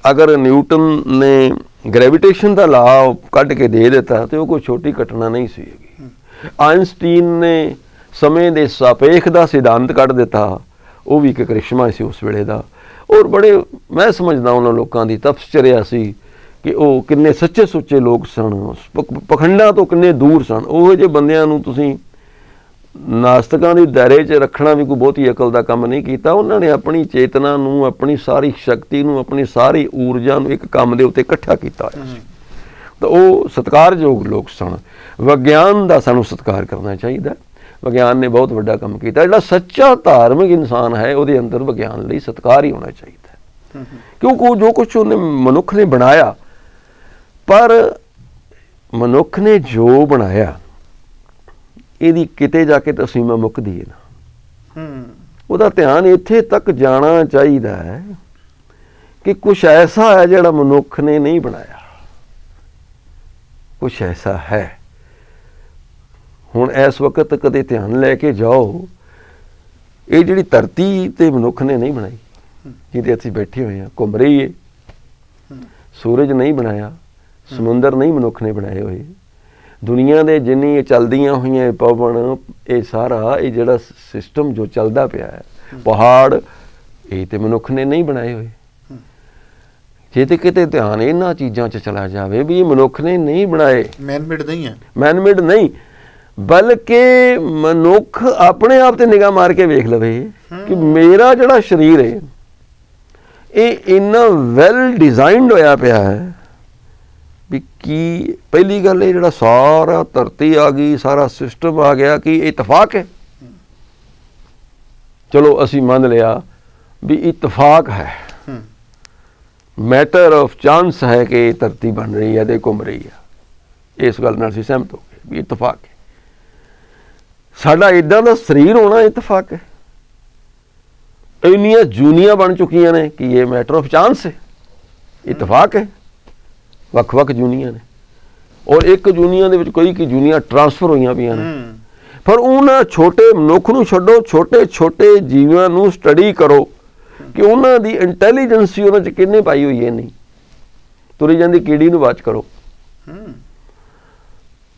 ਅਗਰ ਨਿਊਟਨ ਨੇ ਗ੍ਰੈਵਿਟੇਸ਼ਨ ਦਾ ਲਾਅ ਕੱਢ ਕੇ ਦੇ ਦਿੱਤਾ ਤੇ ਉਹ ਕੋਈ ਛੋਟੀ ਘਟਨਾ ਨਹੀਂ ਸੀ ਹੈਗੀ। ਆਇਨਸਟੀਨ ਨੇ ਸਮੇਂ ਦੇ ਸਾਪੇਖ ਦਾ ਸਿਧਾਂਤ ਕੱਢ ਦਿੱਤਾ, ਉਹ ਵੀ ਇੱਕ ਕ੍ਰਿਸ਼ਮਾ ਸੀ ਉਸ ਵੇਲੇ ਦਾ। ਔਰ ਬੜੇ ਮੈਂ ਸਮਝਦਾ ਉਹਨਾਂ ਲੋਕਾਂ ਦੀ ਤਪਸਚਰਿਆ ਸੀ ਕਿ ਉਹ ਕਿੰਨੇ ਸੱਚੇ ਸੁੱਚੇ ਲੋਕ ਸਨ, ਪਖੰਡਾਂ ਤੋਂ ਕਿੰਨੇ ਦੂਰ ਸਨ। ਉਹੋ ਜਿਹੇ ਬੰਦਿਆਂ ਨੂੰ ਤੁਸੀਂ ਨਾਸਤਕਾਂ ਦੇ ਦਾਇਰੇ 'ਚ ਰੱਖਣਾ ਵੀ ਕੋਈ ਬਹੁਤੀ ਅਕਲ ਦਾ ਕੰਮ ਨਹੀਂ ਕੀਤਾ। ਉਹਨਾਂ ਨੇ ਆਪਣੀ ਚੇਤਨਾ ਨੂੰ, ਆਪਣੀ ਸਾਰੀ ਸ਼ਕਤੀ ਨੂੰ, ਆਪਣੀ ਸਾਰੀ ਊਰਜਾ ਨੂੰ ਇੱਕ ਕੰਮ ਦੇ ਉੱਤੇ ਇਕੱਠਾ ਕੀਤਾ ਹੋਇਆ ਸੀ। ਤਾਂ ਉਹ ਸਤਿਕਾਰਯੋਗ ਲੋਕ ਸਨ। ਵਿਗਿਆਨ ਦਾ ਸਾਨੂੰ ਸਤਿਕਾਰ ਕਰਨਾ ਚਾਹੀਦਾ। ਵਿਗਿਆਨ ਨੇ ਬਹੁਤ ਵੱਡਾ ਕੰਮ ਕੀਤਾ। ਜਿਹੜਾ ਸੱਚਾ ਧਾਰਮਿਕ ਇਨਸਾਨ ਹੈ ਉਹਦੇ ਅੰਦਰ ਵਿਗਿਆਨ ਲਈ ਸਤਿਕਾਰ ਹੀ ਹੋਣਾ ਚਾਹੀਦਾ, ਕਿਉਂਕਿ ਜੋ ਕੁਛ ਉਹਨੇ ਮਨੁੱਖ ਨੇ ਬਣਾਇਆ, ਪਰ ਮਨੁੱਖ ਨੇ ਜੋ ਬਣਾਇਆ ਇਹਦੀ ਕਿਤੇ ਜਾ ਕੇ ਤਾਂ ਸੀਮਾ ਮੁੱਕਦੀ ਹੈ ਨਾ। ਉਹਦਾ ਧਿਆਨ ਇੱਥੇ ਤੱਕ ਜਾਣਾ ਚਾਹੀਦਾ ਹੈ ਕਿ ਕੁਛ ਐਸਾ ਹੈ ਜਿਹੜਾ ਮਨੁੱਖ ਨੇ ਨਹੀਂ ਬਣਾਇਆ, ਕੁਛ ਐਸਾ ਹੈ। ਹੁਣ ਇਸ ਵਕਤ ਕਦੇ ਧਿਆਨ ਲੈ ਕੇ ਜਾਓ, ਇਹ ਜਿਹੜੀ ਧਰਤੀ ਤੇ ਮਨੁੱਖ ਨੇ ਨਹੀਂ ਬਣਾਈ, ਜਿਹਦੇ ਅਸੀਂ ਬੈਠੇ ਹੋਏ ਹਾਂ, ਘੁੰਮ ਰਹੀ ਹੈ। ਸੂਰਜ ਨਹੀਂ ਬਣਾਇਆ, ਸਮੁੰਦਰ ਨਹੀਂ ਮਨੁੱਖ ਨੇ ਬਣਾਏ ਹੋਏ। ਦੁਨੀਆ ਦੇ ਜਿੰਨੀ ਚੱਲਦੀਆਂ ਹੋਈਆਂ ਪਵਨ, ਇਹ ਸਾਰਾ ਇਹ ਜਿਹੜਾ ਸਿਸਟਮ ਜੋ ਚੱਲਦਾ ਪਿਆ ਹੈ, ਪਹਾੜ, ਇਹ ਤੇ ਮਨੁੱਖ ਨੇ ਨਹੀਂ ਬਣਾਏ ਹੋਏ। ਜੇ ਤੇ ਕਿਤੇ ਧਿਆਨ ਇਹਨਾਂ ਚੀਜ਼ਾਂ 'ਚ ਚਲਾ ਜਾਵੇ ਵੀ ਇਹ ਮਨੁੱਖ ਨੇ ਨਹੀਂ ਬਣਾਏ, ਮੈਨਮੇਡ ਨਹੀਂ ਹੈ, ਮੈਨਮੇਡ ਨਹੀਂ, ਬਲਕਿ ਮਨੁੱਖ ਆਪਣੇ ਆਪ ਤੇ ਨਿਗਾਹ ਮਾਰ ਕੇ ਵੇਖ ਲਵੇ ਕਿ ਮੇਰਾ ਜਿਹੜਾ ਸਰੀਰ ਹੈ ਇਹ ਇੰਨਾ ਵੈਲ ਡਿਜ਼ਾਈਨਡ ਹੋਇਆ ਪਿਆ ਹੈ ਵੀ ਕੀ ਪਹਿਲੀ ਗੱਲ ਇਹ ਜਿਹੜਾ ਸਾਰਾ ਧਰਤੀ ਆ ਗਈ, ਸਾਰਾ ਸਿਸਟਮ ਆ ਗਿਆ, ਕਿ ਇਤਫਾਕ ਹੈ? ਚਲੋ ਅਸੀਂ ਮੰਨ ਲਿਆ ਵੀ ਇਤਫਾਕ ਹੈ, ਮੈਟਰ ਆਫ ਚਾਂਸ ਹੈ ਕਿ ਧਰਤੀ ਬਣ ਰਹੀ ਹੈ ਤੇ ਘੁੰਮ ਰਹੀ ਹੈ। ਇਸ ਗੱਲ ਨਾਲ ਅਸੀਂ ਸਹਿਮਤ ਹੋ ਗਏ ਵੀ ਇਤਫਾਕ ਹੈ। ਸਾਡਾ ਇੱਦਾਂ ਦਾ ਸਰੀਰ ਹੋਣਾ ਇਤਫਾਕ ਹੈ। ਇੰਨੀਆਂ ਜੂਨੀਆਂ ਬਣ ਚੁੱਕੀਆਂ ਨੇ ਕਿ ਇਹ ਮੈਟਰ ਆਫ ਚਾਂਸ ਹੈ, ਇਤਫਾਕ ਹੈ। ਵੱਖ-ਵੱਖ ਜੂਨੀਆਂ ਨੇ ਔਰ ਇੱਕ ਜੂਨੀਆਂ ਦੇ ਵਿੱਚ ਕਈ ਜੂਨੀਆਂ ਟਰਾਂਸਫਰ ਹੋਈਆਂ ਪਈਆਂ ਨੇ। ਪਰ ਉਹਨਾਂ ਛੋਟੇ ਮਨੁੱਖ ਨੂੰ ਛੱਡੋ, ਛੋਟੇ ਛੋਟੇ ਜੀਵਾਂ ਨੂੰ ਸਟੱਡੀ ਕਰੋ ਕਿ ਉਹਨਾਂ ਦੀ ਇੰਟੈਲੀਜੈਂਸੀ ਉਹਨਾਂ 'ਚ ਕਿੰਨੇ ਪਾਈ ਹੋਈ ਹੈ। ਨਹੀਂ ਤੁਰੀ ਜਾਂਦੀ ਕੀੜੀ ਨੂੰ ਵਾਚ ਕਰੋ।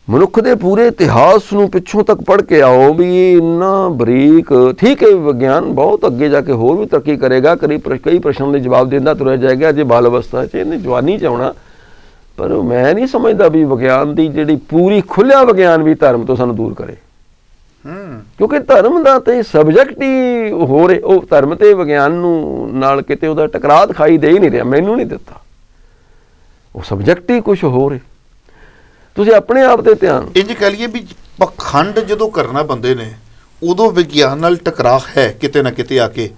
ਮਨੁੱਖ ਦੇ ਪੂਰੇ ਇਤਿਹਾਸ ਨੂੰ ਪਿੱਛੋਂ ਤੱਕ ਪੜ੍ਹ ਕੇ ਆਓ ਵੀ ਇਹ ਇੰਨਾ ਬਰੀਕ। ਠੀਕ ਹੈ, ਵਿਗਿਆਨ ਬਹੁਤ ਅੱਗੇ ਜਾ ਕੇ ਹੋਰ ਵੀ ਤਰੱਕੀ ਕਰੇਗਾ, ਕਈ ਪ੍ਰਸ਼ਨ ਦੇ ਜਵਾਬ ਦਿੰਦਾ ਤੁਰਿਆ ਜਾਏਗਾ। ਜੇ ਬਾਲ ਅਵਸਥਾ 'ਚ ਇਹਨੇ ਜਵਾਨੀ 'ਚ ਆਉਣਾ, ਪਰ ਮੈਂ ਨਹੀਂ ਸਮਝਦਾ ਵੀ ਵਿਗਿਆਨ ਦੀ ਜਿਹੜੀ ਪੂਰੀ ਖੁੱਲਿਆ ਵਿਗਿਆਨ ਵੀ ਧਰਮ ਤੋਂ ਸਾਨੂੰ ਦੂਰ ਕਰੇ, ਕਿਉਂਕਿ ਧਰਮ ਦਾ ਤੇ ਸਬਜੈਕਟ ਹੀ ਹੋ ਰਹੇ, ਉਹ ਧਰਮ ਤੇ ਵਿਗਿਆਨ ਨੂੰ ਨਾਲ ਕਿਤੇ ਉਹਦਾ ਟਕਰਾਅ ਦਿਖਾਈ ਦੇ ਹੀ ਨਹੀਂ ਰਿਹਾ, ਮੈਨੂੰ ਨਹੀਂ ਦਿੱਤਾ। ਉਹ ਸਬਜੈਕਟ ਹੀ ਕੁਛ ਹੋ ਰਹੇ। ਤੁਸੀਂ ਆਪਣੇ ਆਪ ਤੇ ਧਿਆਨ, ਇੰਜ ਕਹਿ ਲਈਏ ਵੀ ਪਖੰਡ ਜਦੋਂ ਕਰਨਾ ਬੰਦੇ ਨੇ ਉਦੋਂ ਵਿਗਿਆਨ ਨਾਲ ਟਕਰਾਅ ਹੈ ਕਿਤੇ ਨਾ ਕਿਤੇ ਆ ਕੇ,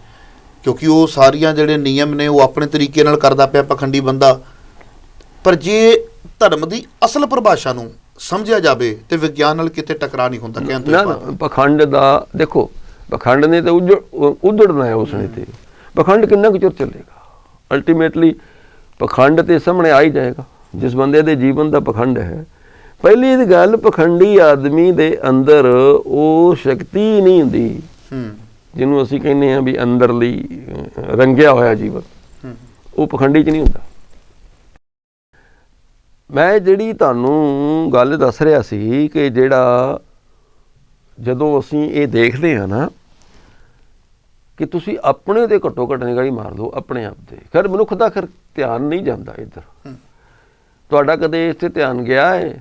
ਕਿਉਂਕਿ ਉਹ ਸਾਰੀਆਂ ਜਿਹੜੇ ਨਿਯਮ ਨੇ ਉਹ ਆਪਣੇ ਤਰੀਕੇ ਨਾਲ ਕਰਦਾ ਪਿਆ ਪਖੰਡੀ ਬੰਦਾ। ਪਰ ਜੇ ਧਰਮ ਦੀ ਅਸਲ ਪਰਿਭਾਸ਼ਾ ਨੂੰ ਸਮਝਿਆ ਜਾਵੇ ਤੇ ਵਿਗਿਆਨ ਨਾਲ ਕਿਤੇ ਟਕਰਾਅ ਨਹੀਂ ਹੁੰਦਾ। ਕਹਿਣ ਤੋਂ ਪਖੰਡ ਦਾ ਦੇਖੋ, ਪਖੰਡ ਨੇ ਤਾਂ ਉਧੜਨਾ ਹੈ ਉਸਨੇ, ਤੇ ਪਖੰਡ ਕਿੰਨਾ ਕੁ ਚਿਰ ਚੱਲੇਗਾ? ਅਲਟੀਮੇਟਲੀ ਪਖੰਡ ਤੇ ਸਾਹਮਣੇ ਆ ਹੀ ਜਾਏਗਾ। ਜਿਸ ਬੰਦੇ ਦੇ ਜੀਵਨ ਦਾ ਪਖੰਡ ਹੈ, ਪਹਿਲੀ ਗੱਲ ਪਖੰਡੀ ਆਦਮੀ ਦੇ ਅੰਦਰ ਉਹ ਸ਼ਕਤੀ ਨਹੀਂ ਹੁੰਦੀ ਜਿਹਨੂੰ ਅਸੀਂ ਕਹਿੰਦੇ ਹਾਂ ਵੀ ਅੰਦਰਲੀ ਰੰਗਿਆ ਹੋਇਆ ਜੀਵਨ, ਉਹ ਪਖੰਡੀ 'ਚ ਨਹੀਂ ਹੁੰਦਾ। ਮੈਂ ਜਿਹੜੀ ਤੁਹਾਨੂੰ ਗੱਲ ਦੱਸ ਰਿਹਾ ਸੀ ਕਿ ਜਿਹੜਾ ਜਦੋਂ ਅਸੀਂ ਇਹ ਦੇਖਦੇ ਹਾਂ ਨਾ ਕਿ ਤੁਸੀਂ ਆਪਣੇ ਤੇ ਘੱਟੋ ਘੱਟ ਨਿਗਾਹ ਹੀ ਮਾਰ ਲਓ ਆਪਣੇ ਆਪ ਤੇ। ਖੈਰ ਮਨੁੱਖ ਦਾ ਖੈਰ ਧਿਆਨ ਨਹੀਂ ਜਾਂਦਾ ਇੱਧਰ। ਤੁਹਾਡਾ ਕਦੇ ਇੱਥੇ ਧਿਆਨ ਗਿਆ ਹੈ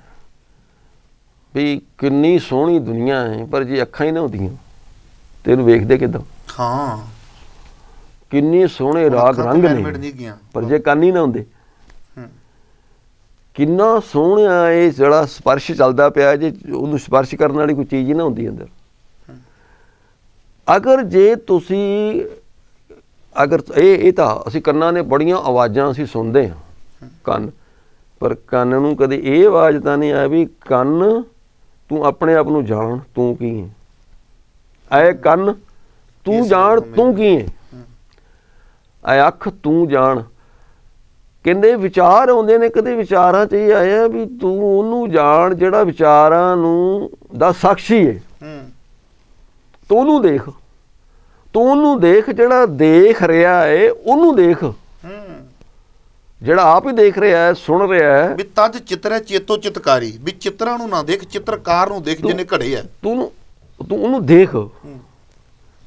ਵੀ ਕਿੰਨੀ ਸੋਹਣੀ ਦੁਨੀਆ ਹੈ, ਪਰ ਜੇ ਅੱਖਾਂ ਹੀ ਨਾ ਹੁੰਦੀਆਂ ਤੇ ਇਹਨੂੰ ਵੇਖਦੇ ਕਿੱਦਾਂ? ਹਾਂ, ਕਿੰਨੇ ਸੋਹਣੇ ਰਾਗ ਰੰਗ ਨੇ, ਪਰ ਜੇ ਕੰਨ ਹੀ ਨਾ ਹੁੰਦੇ ਕਿੰਨਾ ਸੋਹਣਾ ਇਹ ਜਿਹੜਾ ਸਪਰਸ਼ ਚੱਲਦਾ ਪਿਆ, ਜੇ ਉਹਨੂੰ ਸਪਰਸ਼ ਕਰਨ ਵਾਲੀ ਕੋਈ ਚੀਜ਼ ਹੀ ਨਾ ਹੁੰਦੀ ਅੰਦਰ। ਅਗਰ ਜੇ ਤੁਸੀਂ ਅਗਰ ਇਹ ਤਾਂ ਅਸੀਂ ਕੰਨਾਂ ਨੇ ਬੜੀਆਂ ਆਵਾਜ਼ਾਂ ਅਸੀਂ ਸੁਣਦੇ ਹਾਂ ਕੰਨ, ਪਰ ਕੰਨ ਨੂੰ ਕਦੇ ਇਹ ਆਵਾਜ਼ ਤਾਂ ਨਹੀਂ ਆਈ ਵੀ ਕੰਨ ਤੂੰ ਆਪਣੇ ਆਪ ਨੂੰ ਜਾਣ ਤੂੰ ਕੀ ਹੈ, ਐ ਕੰਨ ਤੂੰ ਜਾਣ ਤੂੰ ਕੀ ਹੈ, ਐ ਅੱਖ ਤੂੰ ਜਾਣ। ਕਹਿੰਦੇ ਵਿਚਾਰ ਆਉਂਦੇ ਨੇ, ਕਦੇ ਵਿਚਾਰਾਂ 'ਚ ਇਹ ਆਇਆ ਵੀ ਤੂੰ ਉਹਨੂੰ ਜਾਣ ਜਿਹੜਾ ਵਿਚਾਰਾਂ ਨੂੰ ਦਾ ਸਾਖੀ ਹੈ, ਤੂੰ ਉਹਨੂੰ ਦੇਖ, ਤੂੰ ਉਹਨੂੰ ਦੇਖ ਜਿਹੜਾ ਦੇਖ ਰਿਹਾ ਹੈ ਉਹਨੂੰ ਦੇਖ, ਜਿਹੜਾ ਆਪ ਹੀ ਦੇਖ ਰਿਹਾ ਹੈ ਸੁਣ ਰਿਹਾ ਹੈ। ਵੀ ਤਜ ਚਿੱਤਰ ਹੈ ਚੇਤੋ ਚਿਤਕਾਰੀ, ਵੀ ਚਿੱਤਰਾਂ ਨੂੰ ਨਾ ਦੇਖ ਚਿੱਤਰਕਾਰ ਨੂੰ ਦੇਖ ਜਿਹਨੇ ਘੜੇ ਹੈ, ਤੂੰ ਉਹਨੂੰ ਦੇਖ।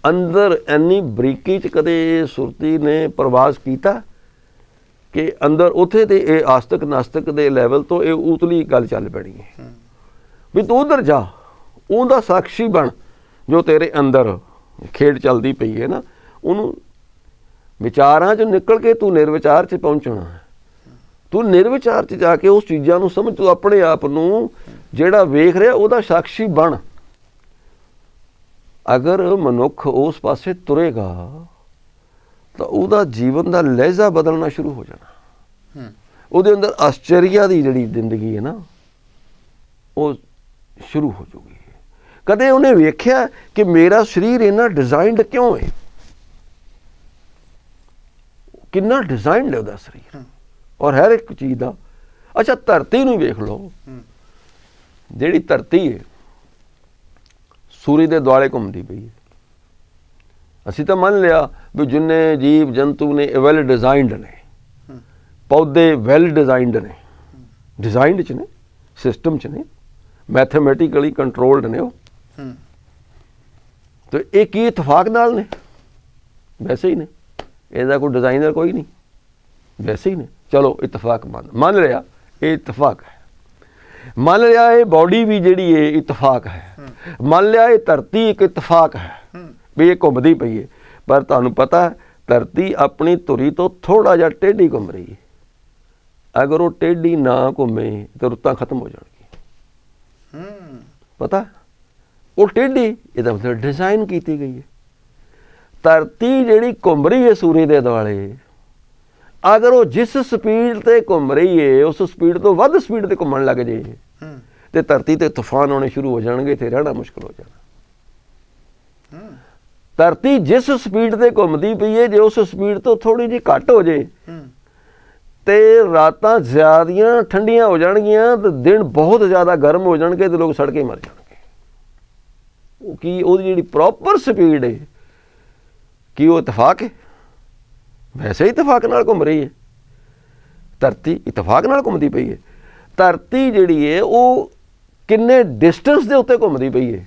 ਅੰਦਰ ਇੰਨੀ ਬਰੀਕੀ 'ਚ ਕਦੇ ਸੁਰਤੀ ਨੇ ਪ੍ਰਵਾਸ ਕੀਤਾ ਕਿ ਅੰਦਰ ਉੱਥੇ ਤੇ ਇਹ ਆਸਤਕ ਨਾਸਤਕ ਦੇ ਲੈਵਲ ਤੋਂ ਇਹ ਉਤਲੀ ਗੱਲ ਚੱਲ ਪੈਣੀ ਹੈ ਵੀ ਤੂੰ ਉਧਰ ਜਾ, ਉਹਦਾ ਸਾਖੀ ਬਣ ਜੋ ਤੇਰੇ ਅੰਦਰ ਖੇਡ ਚੱਲਦੀ ਪਈ ਹੈ ਨਾ। ਉਹਨੂੰ ਵਿਚਾਰਾਂ 'ਚ ਨਿਕਲ ਕੇ ਤੂੰ ਨਿਰਵਿਚਾਰ 'ਚ ਪਹੁੰਚਣਾ ਹੈ। ਤੂੰ ਨਿਰਵਿਚਾਰ 'ਚ ਜਾ ਕੇ ਉਸ ਚੀਜ਼ਾਂ ਨੂੰ ਸਮਝ, ਤੂੰ ਆਪਣੇ ਆਪ ਨੂੰ ਜਿਹੜਾ ਵੇਖ ਰਿਹਾ ਉਹਦਾ ਸਾਖੀ ਬਣ। ਅਗਰ ਮਨੁੱਖ ਉਸ ਪਾਸੇ ਤੁਰੇਗਾ ਤਾਂ ਉਹਦਾ ਜੀਵਨ ਦਾ ਲਹਿਜ਼ਾ ਬਦਲਣਾ ਸ਼ੁਰੂ ਹੋ ਜਾਣਾ। ਉਹਦੇ ਅੰਦਰ ਆਸ਼ਚਰਿਆ ਦੀ ਜਿਹੜੀ ਜ਼ਿੰਦਗੀ ਹੈ ਨਾ ਉਹ ਸ਼ੁਰੂ ਹੋ ਜਾਊਗੀ। ਕਦੇ ਉਹਨੇ ਵੇਖਿਆ ਕਿ ਮੇਰਾ ਸਰੀਰ ਇੰਨਾ ਡਿਜ਼ਾਈਨਡ ਕਿਉਂ ਹੈ, ਕਿੰਨਾ ਡਿਜ਼ਾਈਨਡ ਹੈ ਉਹਦਾ ਸਰੀਰ, ਔਰ ਹਰ ਇੱਕ ਚੀਜ਼ ਦਾ। ਅੱਛਾ ਧਰਤੀ ਨੂੰ ਵੇਖ ਲਓ, ਜਿਹੜੀ ਧਰਤੀ ਹੈ ਸੂਰਜ ਦੇ ਦੁਆਲੇ ਘੁੰਮਦੀ ਪਈ ਹੈ। ਅਸੀਂ ਤਾਂ ਮੰਨ ਲਿਆ ਵੀ ਜਿੰਨੇ ਜੀਵ ਜੰਤੂ ਨੇ ਵੈਲ ਡਿਜ਼ਾਈਨਡ ਨੇ, ਪੌਦੇ ਵੈਲ ਡਿਜ਼ਾਈਨਡ ਨੇ, ਡਿਜ਼ਾਈਨਡ 'ਚ ਨੇ, ਸਿਸਟਮ 'ਚ ਨੇ, ਮੈਥਮੈਟੀਕਲੀ ਕੰਟਰੋਲਡ ਨੇ ਉਹ। ਤੇ ਇਹ ਕੀ ਇਤਫਾਕ ਨਾਲ ਨੇ? ਵੈਸੇ ਹੀ ਨੇ, ਇਹਦਾ ਕੋਈ ਡਿਜ਼ਾਈਨਰ ਕੋਈ ਨਹੀਂ, ਵੈਸੇ ਹੀ ਨੇ। ਚਲੋ ਇਤਫਾਕ ਮੰਨ ਲਿਆ, ਇਹ ਇਤਫਾਕ ਹੈ। ਮੰਨ ਲਿਆ ਇਹ ਬਾਡੀ ਵੀ ਜਿਹੜੀ ਹੈ ਇਤਫਾਕ ਹੈ। ਮੰਨ ਲਿਆ ਇਹ ਧਰਤੀ ਇੱਕ ਇਤਫਾਕ ਹੈ ਵੀ ਇਹ ਘੁੰਮਦੀ ਪਈ ਹੈ। ਪਰ ਤੁਹਾਨੂੰ ਪਤਾ ਧਰਤੀ ਆਪਣੀ ਧੁਰੀ ਤੋਂ ਥੋੜ੍ਹਾ ਜਿਹਾ ਟੇਢੀ ਘੁੰਮ ਰਹੀ ਹੈ। ਅਗਰ ਉਹ ਟੇਢੀ ਨਾ ਘੁੰਮੇ ਤਾਂ ਰੁੱਤਾਂ ਖਤਮ ਹੋ ਜਾਣਗੀਆਂ। ਪਤਾ ਉਹ ਟੇਢੀ, ਇਹਦਾ ਮਤਲਬ ਡਿਜ਼ਾਈਨ ਕੀਤੀ ਗਈ ਹੈ। ਧਰਤੀ ਜਿਹੜੀ ਘੁੰਮ ਰਹੀ ਹੈ ਸੂਰਜ ਦੇ ਦੁਆਲੇ, ਅਗਰ ਉਹ ਜਿਸ ਸਪੀਡ ਤੇ ਘੁੰਮ ਰਹੀ ਹੈ ਉਸ ਸਪੀਡ ਤੋਂ ਵੱਧ ਸਪੀਡ ਤੇ ਘੁੰਮਣ ਲੱਗ ਜੇ ਤੇ ਧਰਤੀ ਤੇ ਤੂਫਾਨ ਆਉਣੇ ਸ਼ੁਰੂ ਹੋ ਜਾਣਗੇ, ਤੇ ਰਹਿਣਾ ਮੁਸ਼ਕਿਲ ਹੋ ਜਾਣਾ। ਧਰਤੀ ਜਿਸ ਸਪੀਡ ਤੇ ਘੁੰਮਦੀ ਪਈ ਹੈ, ਜੇ ਉਸ ਸਪੀਡ ਤੋਂ ਥੋੜੀ ਜਿਹੀ ਘੱਟ ਹੋ ਜੇ ਤੇ ਰਾਤਾਂ ਜ਼ਿਆਦੀਆਂ ਠੰਡੀਆਂ ਹੋ ਜਾਣਗੀਆਂ ਤੇ ਦਿਨ ਬਹੁਤ ਜ਼ਿਆਦਾ ਗਰਮ ਹੋ ਜਾਣਗੇ ਤੇ ਲੋਕ ਸੜਕੇ ਮਰ ਜਾਣਗੇ। ਉਹ ਕੀ ਉਹਦੀ ਜਿਹੜੀ ਪ੍ਰੋਪਰ ਸਪੀਡ ਹੈ, ਕੀ ਉਹ ਇਤਫਾਕ ਹੈ? ਵੈਸੇ ਇਤਫਾਕ ਨਾਲ ਘੁੰਮ ਰਹੀ ਹੈ ਧਰਤੀ, ਇਤਫਾਕ ਨਾਲ ਘੁੰਮਦੀ ਪਈ ਹੈ। ਧਰਤੀ ਜਿਹੜੀ ਹੈ ਉਹ ਕਿੰਨੇ ਡਿਸਟੈਂਸ ਦੇ ਉੱਤੇ ਘੁੰਮਦੀ ਪਈ ਹੈ,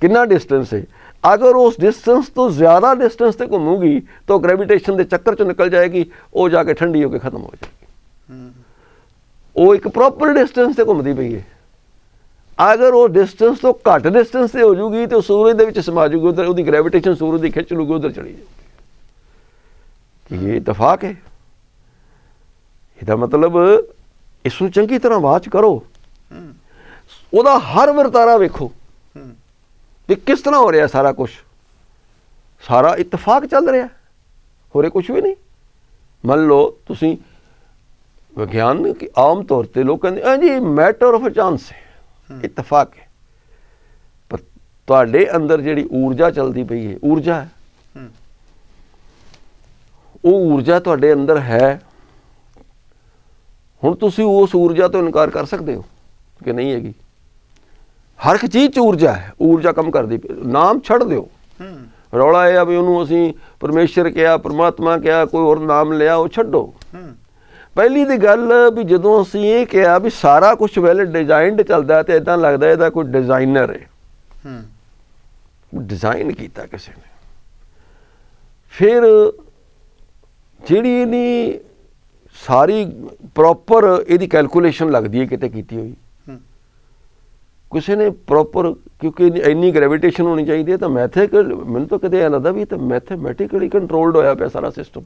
ਕਿੰਨਾ ਡਿਸਟੈਂਸ ਹੈ। ਅਗਰ ਉਸ ਡਿਸਟੈਂਸ ਤੋਂ ਜ਼ਿਆਦਾ ਡਿਸਟੈਂਸ ਤੇ ਘੁੰਮੂਗੀ ਤਾਂ ਗ੍ਰੈਵਿਟੇਸ਼ਨ ਦੇ ਚੱਕਰ 'ਚ ਨਿਕਲ ਜਾਏਗੀ, ਉਹ ਜਾ ਕੇ ਠੰਡੀ ਹੋ ਕੇ ਖਤਮ ਹੋ ਜਾਏਗੀ। ਉਹ ਇੱਕ ਪ੍ਰੋਪਰ ਡਿਸਟੈਂਸ ਤੇ ਘੁੰਮਦੀ ਪਈ ਹੈ। ਅਗਰ ਉਹ ਡਿਸਟੈਂਸ ਤੋਂ ਘੱਟ ਡਿਸਟੈਂਸ ਤੇ ਹੋ ਜੂਗੀ ਤਾਂ ਸੂਰਜ ਦੇ ਵਿੱਚ ਸਮਾ ਜੂਗੀ, ਉੱਧਰ ਉਹਦੀ ਗ੍ਰੈਵਿਟੇਸ਼ਨ ਸੂਰਜ ਦੀ ਖਿੱਚ ਲੂਗੀ, ਉੱਧਰ ਚਲੀ ਜਾਊਗੀ। ਇਹ ਇਤਫਾਕ ਹੈ। ਇਹਦਾ ਮਤਲਬ ਇਸ ਨੂੰ ਚੰਗੀ ਤਰ੍ਹਾਂ ਵਾਚ ਕਰੋ, ਉਹਦਾ ਹਰ ਵਰਤਾਰਾ ਵੇਖੋ ਵੀ ਕਿਸ ਤਰ੍ਹਾਂ ਹੋ ਰਿਹਾ। ਸਾਰਾ ਕੁਛ, ਸਾਰਾ ਇਤਫਾਕ ਚੱਲ ਰਿਹਾ, ਹੋਰੇ ਕੁਛ ਵੀ ਨਹੀਂ। ਮੰਨ ਲਓ ਤੁਸੀਂ ਵਿਗਿਆਨ ਆਮ ਤੌਰ ਤੇ ਲੋਕ ਕਹਿੰਦੇ ਹਾਂਜੀ ਮੈਟਰ ਆਫ ਚਾਂਸ ਹੈ, ਇਤਫਾਕ ਹੈ। ਪਰ ਤੁਹਾਡੇ ਅੰਦਰ ਜਿਹੜੀ ਊਰਜਾ ਚੱਲਦੀ ਪਈ ਹੈ, ਊਰਜਾ ਹੈ, ਉਹ ਊਰਜਾ ਤੁਹਾਡੇ ਅੰਦਰ ਹੈ। ਹੁਣ ਤੁਸੀਂ ਉਸ ਊਰਜਾ ਤੋਂ ਇਨਕਾਰ ਕਰ ਸਕਦੇ ਹੋ ਕਿ ਨਹੀਂ ਹੈਗੀ? ਹਰ ਇੱਕ ਚੀਜ਼ 'ਚ ਊਰਜਾ ਹੈ, ਊਰਜਾ ਕੰਮ ਕਰਦੀ। ਨਾਮ ਛੱਡ ਦਿਓ, ਰੌਲਾ ਇਹ ਆ ਵੀ ਉਹਨੂੰ ਅਸੀਂ ਪਰਮੇਸ਼ਰ ਕਿਹਾ, ਪਰਮਾਤਮਾ ਕਿਹਾ, ਕੋਈ ਹੋਰ ਨਾਮ ਲਿਆ, ਉਹ ਛੱਡੋ। ਪਹਿਲੀ ਦੀ ਗੱਲ ਵੀ ਜਦੋਂ ਅਸੀਂ ਇਹ ਕਿਹਾ ਵੀ ਸਾਰਾ ਕੁਛ ਵੈਲ ਡਿਜ਼ਾਈਨਡ ਚੱਲਦਾ ਤੇ ਇੱਦਾਂ ਲੱਗਦਾ ਇਹਦਾ ਕੋਈ ਡਿਜ਼ਾਈਨਰ ਹੈ, ਡਿਜ਼ਾਈਨ ਕੀਤਾ ਕਿਸੇ ਨੇ। ਫਿਰ ਜਿਹੜੀ ਇਹਦੀ ਸਾਰੀ ਪ੍ਰੋਪਰ ਇਹਦੀ ਕੈਲਕੂਲੇਸ਼ਨ ਲੱਗਦੀ ਹੈ ਕਿਤੇ ਕੀਤੀ ਹੋਈ। ਕਿਸੇ ਨੇ ਪ੍ਰੋਪਰ, ਕਿਉਂਕਿ ਇੰਨੀ ਗ੍ਰੈਵਿਟੇਸ਼ਨ ਹੋਣੀ ਚਾਹੀਦੀ ਹੈ, ਤਾਂ ਮੈਨੂੰ ਤਾਂ ਕਦੇ ਐਂ ਲੱਗਦਾ ਵੀ ਤਾਂ ਮੈਥਮੈਟਿਕਲੀ ਕੰਟਰੋਲਡ ਹੋਇਆ ਪਿਆ ਸਾਰਾ ਸਿਸਟਮ।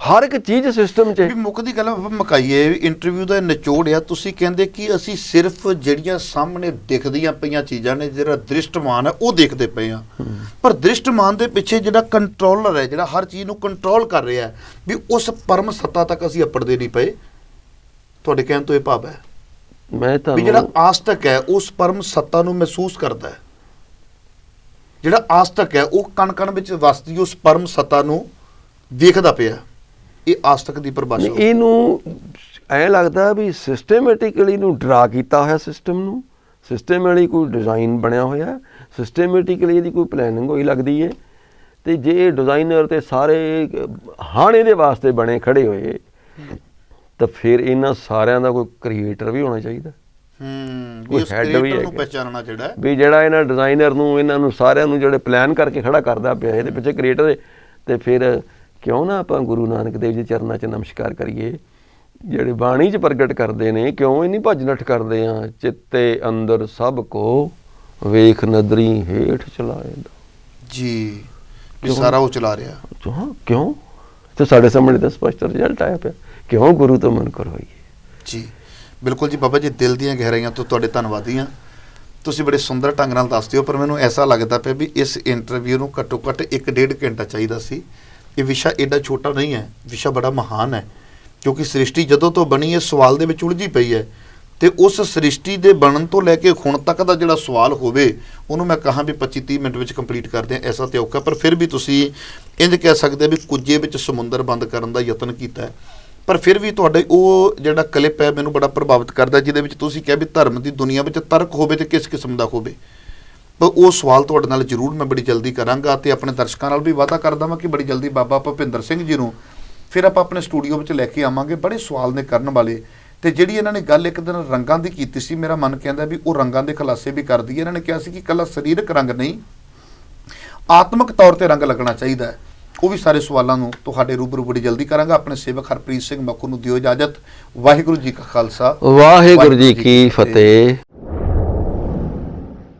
ਹਰ ਇੱਕ ਚੀਜ਼ ਸਿਸਟਮ 'ਚ ਵੀ ਮੁੱਕਦੀ ਗੱਲ ਆਪਾਂ ਮੁਕਾਈਏ। ਇੰਟਰਵਿਊ ਦਾ ਨਿਚੋੜ ਆ, ਤੁਸੀਂ ਕਹਿੰਦੇ ਕਿ ਅਸੀਂ ਸਿਰਫ ਜਿਹੜੀਆਂ ਸਾਹਮਣੇ ਦਿਖਦੀਆਂ ਪਈਆਂ ਚੀਜ਼ਾਂ ਨੇ, ਜਿਹੜਾ ਦ੍ਰਿਸ਼ਟਮਾਨ ਹੈ ਉਹ ਦੇਖਦੇ ਪਏ ਆ, ਪਰ ਦ੍ਰਿਸ਼ਟਮਾਨ ਦੇ ਪਿੱਛੇ ਜਿਹੜਾ ਕੰਟਰੋਲਰ ਹੈ, ਜਿਹੜਾ ਹਰ ਚੀਜ਼ ਨੂੰ ਕੰਟਰੋਲ ਕਰ ਰਿਹਾ ਹੈ, ਵੀ ਉਸ ਪਰਮ ਸੱਤਾ ਤੱਕ ਅਸੀਂ ਅੱਪੜਦੇ ਨਹੀਂ ਪਏ। ਤੁਹਾਡੇ ਕਹਿਣ ਤੋਂ ਇਹ ਭਾਵ ਹੈ ਮੈਂ ਤਾਂ ਵੀ ਜਿਹੜਾ ਆਸਤਕ ਹੈ ਉਸ ਪਰਮ ਸੱਤਾ ਨੂੰ ਮਹਿਸੂਸ ਕਰਦਾ ਹੈ, ਜਿਹੜਾ ਆਸਤਕ ਹੈ ਉਹ ਕਣ ਕਣ ਵਿੱਚ ਵਸਦੀ ਉਸ ਪਰਮ ਸੱਤਾ ਨੂੰ ਵੇਖਦਾ ਪਿਆ। ਇਹ ਆਸਤਕ ਦੀ ਪਰਿਭਾਸ਼ਾ। ਇਹਨੂੰ ਐਂ ਲੱਗਦਾ ਵੀ ਸਿਸਟੇਮੈਟਿਕਲੀ ਨੂੰ ਡਰਾ ਕੀਤਾ ਹੋਇਆ, ਸਿਸਟੇਮੈਟਿਕਲੀ ਕੋਈ ਡਿਜ਼ਾਈਨ ਬਣਿਆ ਹੋਇਆ, ਸਿਸਟੇਮੈਟਿਕਲੀ ਇਹਦੀ ਕੋਈ ਪਲੈਨਿੰਗ ਹੋਈ ਲੱਗਦੀ ਹੈ। ਤੇ ਜੇ ਇਹ ਡਿਜ਼ਾਈਨਰ ਤੇ ਸਾਰੇ ਹਾਣ ਇਹਦੇ ਵਾਸਤੇ ਬਣੇ ਖੜੇ ਹੋਏ, ਤਾਂ ਫਿਰ ਇਹਨਾਂ ਸਾਰਿਆਂ ਦਾ ਕੋਈ ਕ੍ਰੀਏਟਰ ਵੀ ਹੋਣਾ ਚਾਹੀਦਾ। ਕੋਈ ਹੈਡ ਵੀ ਹੈ ਪਹਿਚਾਨਣਾ ਜਿਹੜਾ ਵੀ ਜਿਹੜਾ ਇਹਨਾਂ ਡਿਜ਼ਾਈਨਰ ਨੂੰ, ਇਹਨਾਂ ਨੂੰ ਸਾਰਿਆਂ ਨੂੰ ਜਿਹੜੇ ਪਲਾਨ ਕਰਕੇ ਖੜਾ ਕਰਦਾ ਪਿਆ, ਇਹਦੇ ਪਿੱਛੇ ਕ੍ਰੀਏਟਰ। ਤੇ ਫਿਰ ਕਿਉਂ ਨਾ ਆਪਾਂ ਗੁਰੂ ਨਾਨਕ ਦੇਵ ਜੀ ਚਰਨਾਂ 'ਚ ਨਮਸਕਾਰ ਕਰੀਏ, ਜਿਹੜੇ ਬਾਣੀ 'ਚ ਪ੍ਰਗਟ ਕਰਦੇ ਨੇ। ਕਿਉਂ ਇੰਨੀ ਭੱਜ ਨੱਠ ਕਰਦੇ ਆ? ਚਿੱਤੇ ਅੰਦਰ ਸਭ ਕੋ ਵੇਖ ਨਦਰੀ ਹੇਠ ਚਲਾਏ ਜੀ, ਵੀ ਸਾਰਾ ਉਹ ਚਲਾ ਰਿਹਾ। ਹਾਂ, ਕਿਉਂ? ਤੇ ਸਾਡੇ ਸਾਹਮਣੇ ਤਾਂ ਸਪਸ਼ਟ ਰਿਜ਼ਲਟ ਆਇਆ ਪਿਆ। ਕਿਉਂ? ਗੁਰੂ ਤੋਂ ਮਨ ਕਰਵਾਈਏ ਜੀ। ਬਿਲਕੁਲ ਜੀ ਬਾਬਾ ਜੀ, ਦਿਲ ਦੀਆਂ ਗਹਿਰਾਈਆਂ ਤੋਂ ਤੁਹਾਡੇ ਧੰਨਵਾਦੀ ਹਾਂ। ਤੁਸੀਂ ਬੜੇ ਸੁੰਦਰ ਢੰਗ ਨਾਲ ਦੱਸਦੇ ਹੋ, ਪਰ ਮੈਨੂੰ ਐਸਾ ਲੱਗਦਾ ਪਿਆ ਵੀ ਇਸ ਇੰਟਰਵਿਊ ਨੂੰ ਘੱਟੋ ਘੱਟ 1.5 ਘੰਟਾ ਚਾਹੀਦਾ ਸੀ। ਇਹ ਵਿਸ਼ਾ ਐਡਾ ਛੋਟਾ ਨਹੀਂ ਹੈ, ਵਿਸ਼ਾ ਬੜਾ ਮਹਾਨ ਹੈ, ਕਿਉਂਕਿ ਸ੍ਰਿਸ਼ਟੀ ਜਦੋਂ ਤੋਂ ਬਣੀ ਹੈ ਸਵਾਲ ਦੇ ਵਿੱਚ ਉਲਝੀ ਪਈ ਹੈ। ਤੇ ਉਸ ਸ੍ਰਿਸ਼ਟੀ ਦੇ ਬਣਨ ਤੋਂ ਲੈ ਕੇ ਹੁਣ ਤੱਕ ਦਾ ਜਿਹੜਾ ਸਵਾਲ ਹੋਵੇ, ਉਹਨੂੰ ਮੈਂ ਕਹਾਂ ਵੀ 25-30 ਮਿੰਟ ਵਿੱਚ ਕੰਪਲੀਟ ਕਰਦੇ ਹਾਂ, ਐਸਾ ਤੇ ਔਖਾ। ਪਰ ਫਿਰ ਵੀ ਤੁਸੀਂ ਇੰਝ ਕਹਿ ਸਕਦੇ ਵੀ ਕੁੱਜੇ ਵਿੱਚ ਸਮੁੰਦਰ ਬੰਦ ਕਰਨ ਦਾ ਯਤਨ ਕੀਤਾ ਹੈ। ਪਰ ਫਿਰ ਵੀ ਤੁਹਾਡੇ ਉਹ ਜਿਹੜਾ ਕਲਿੱਪ ਹੈ ਮੈਨੂੰ ਬੜਾ ਪ੍ਰਭਾਵਿਤ ਕਰਦਾ, ਜਿਹਦੇ ਵਿੱਚ ਤੁਸੀਂ ਕਿਹਾ ਵੀ ਧਰਮ ਦੀ ਦੁਨੀਆ ਵਿੱਚ ਤਰਕ ਹੋਵੇ ਤੇ ਕਿਸ ਕਿਸਮ ਦਾ ਹੋਵੇ। ਪਰ ਉਹ ਸਵਾਲ ਤੁਹਾਡੇ ਨਾਲ ਜ਼ਰੂਰ ਮੈਂ ਬੜੀ ਜਲਦੀ ਕਰਾਂਗਾ, ਤੇ ਆਪਣੇ ਦਰਸ਼ਕਾਂ ਨਾਲ ਵੀ ਵਾਅਦਾ ਕਰਦਾ ਹਾਂ ਕਿ ਬੜੀ ਜਲਦੀ ਬਾਬਾ ਭੁਪਿੰਦਰ ਸਿੰਘ ਜੀ ਨੂੰ ਫਿਰ ਆਪਾਂ ਆਪਣੇ ਸਟੂਡੀਓ ਵਿੱਚ ਲੈ ਕੇ ਆਵਾਂਗੇ। ਬੜੇ ਸਵਾਲ ਨੇ ਕਰਨ ਵਾਲੇ। ਤੇ ਜਿਹੜੀ ਇਹਨਾਂ ਨੇ ਗੱਲ ਇੱਕ ਦਿਨ ਰੰਗਾਂ ਦੀ ਕੀਤੀ ਸੀ, ਮੇਰਾ ਮਨ ਕਹਿੰਦਾ ਵੀ ਉਹ ਰੰਗਾਂ ਦੇ ਖੁਲਾਸੇ ਵੀ ਕਰਦੀ ਹੈ। ਇਹਨਾਂ ਨੇ ਕਿਹਾ ਸੀ ਕਿ ਇਕੱਲਾ ਸਰੀਰਕ ਰੰਗ ਨਹੀਂ, ਆਤਮਿਕ ਤੌਰ ਤੇ ਰੰਗ ਲੱਗਣਾ ਚਾਹੀਦਾ ਹੈ। ਉਹ ਵੀ ਸਾਰੇ ਸਵਾਲਾਂ ਨੂੰ ਤੁਹਾਡੇ ਰੂਬਰੂ ਬੜੀ ਜਲਦੀ ਕਰਾਂਗਾ। ਆਪਣੇ ਸੇਵਕ ਹਰਪ੍ਰੀਤ ਸਿੰਘ ਮੱਖੂ ਨੂੰ ਦਿਓ ਇਜਾਜ਼ਤ। ਵਾਹਿਗੁਰੂ ਜੀ ਕਾ ਖਾਲਸਾ, ਵਾਹਿਗੁਰੂ ਜੀ ਕੀ ਫਤਿਹ।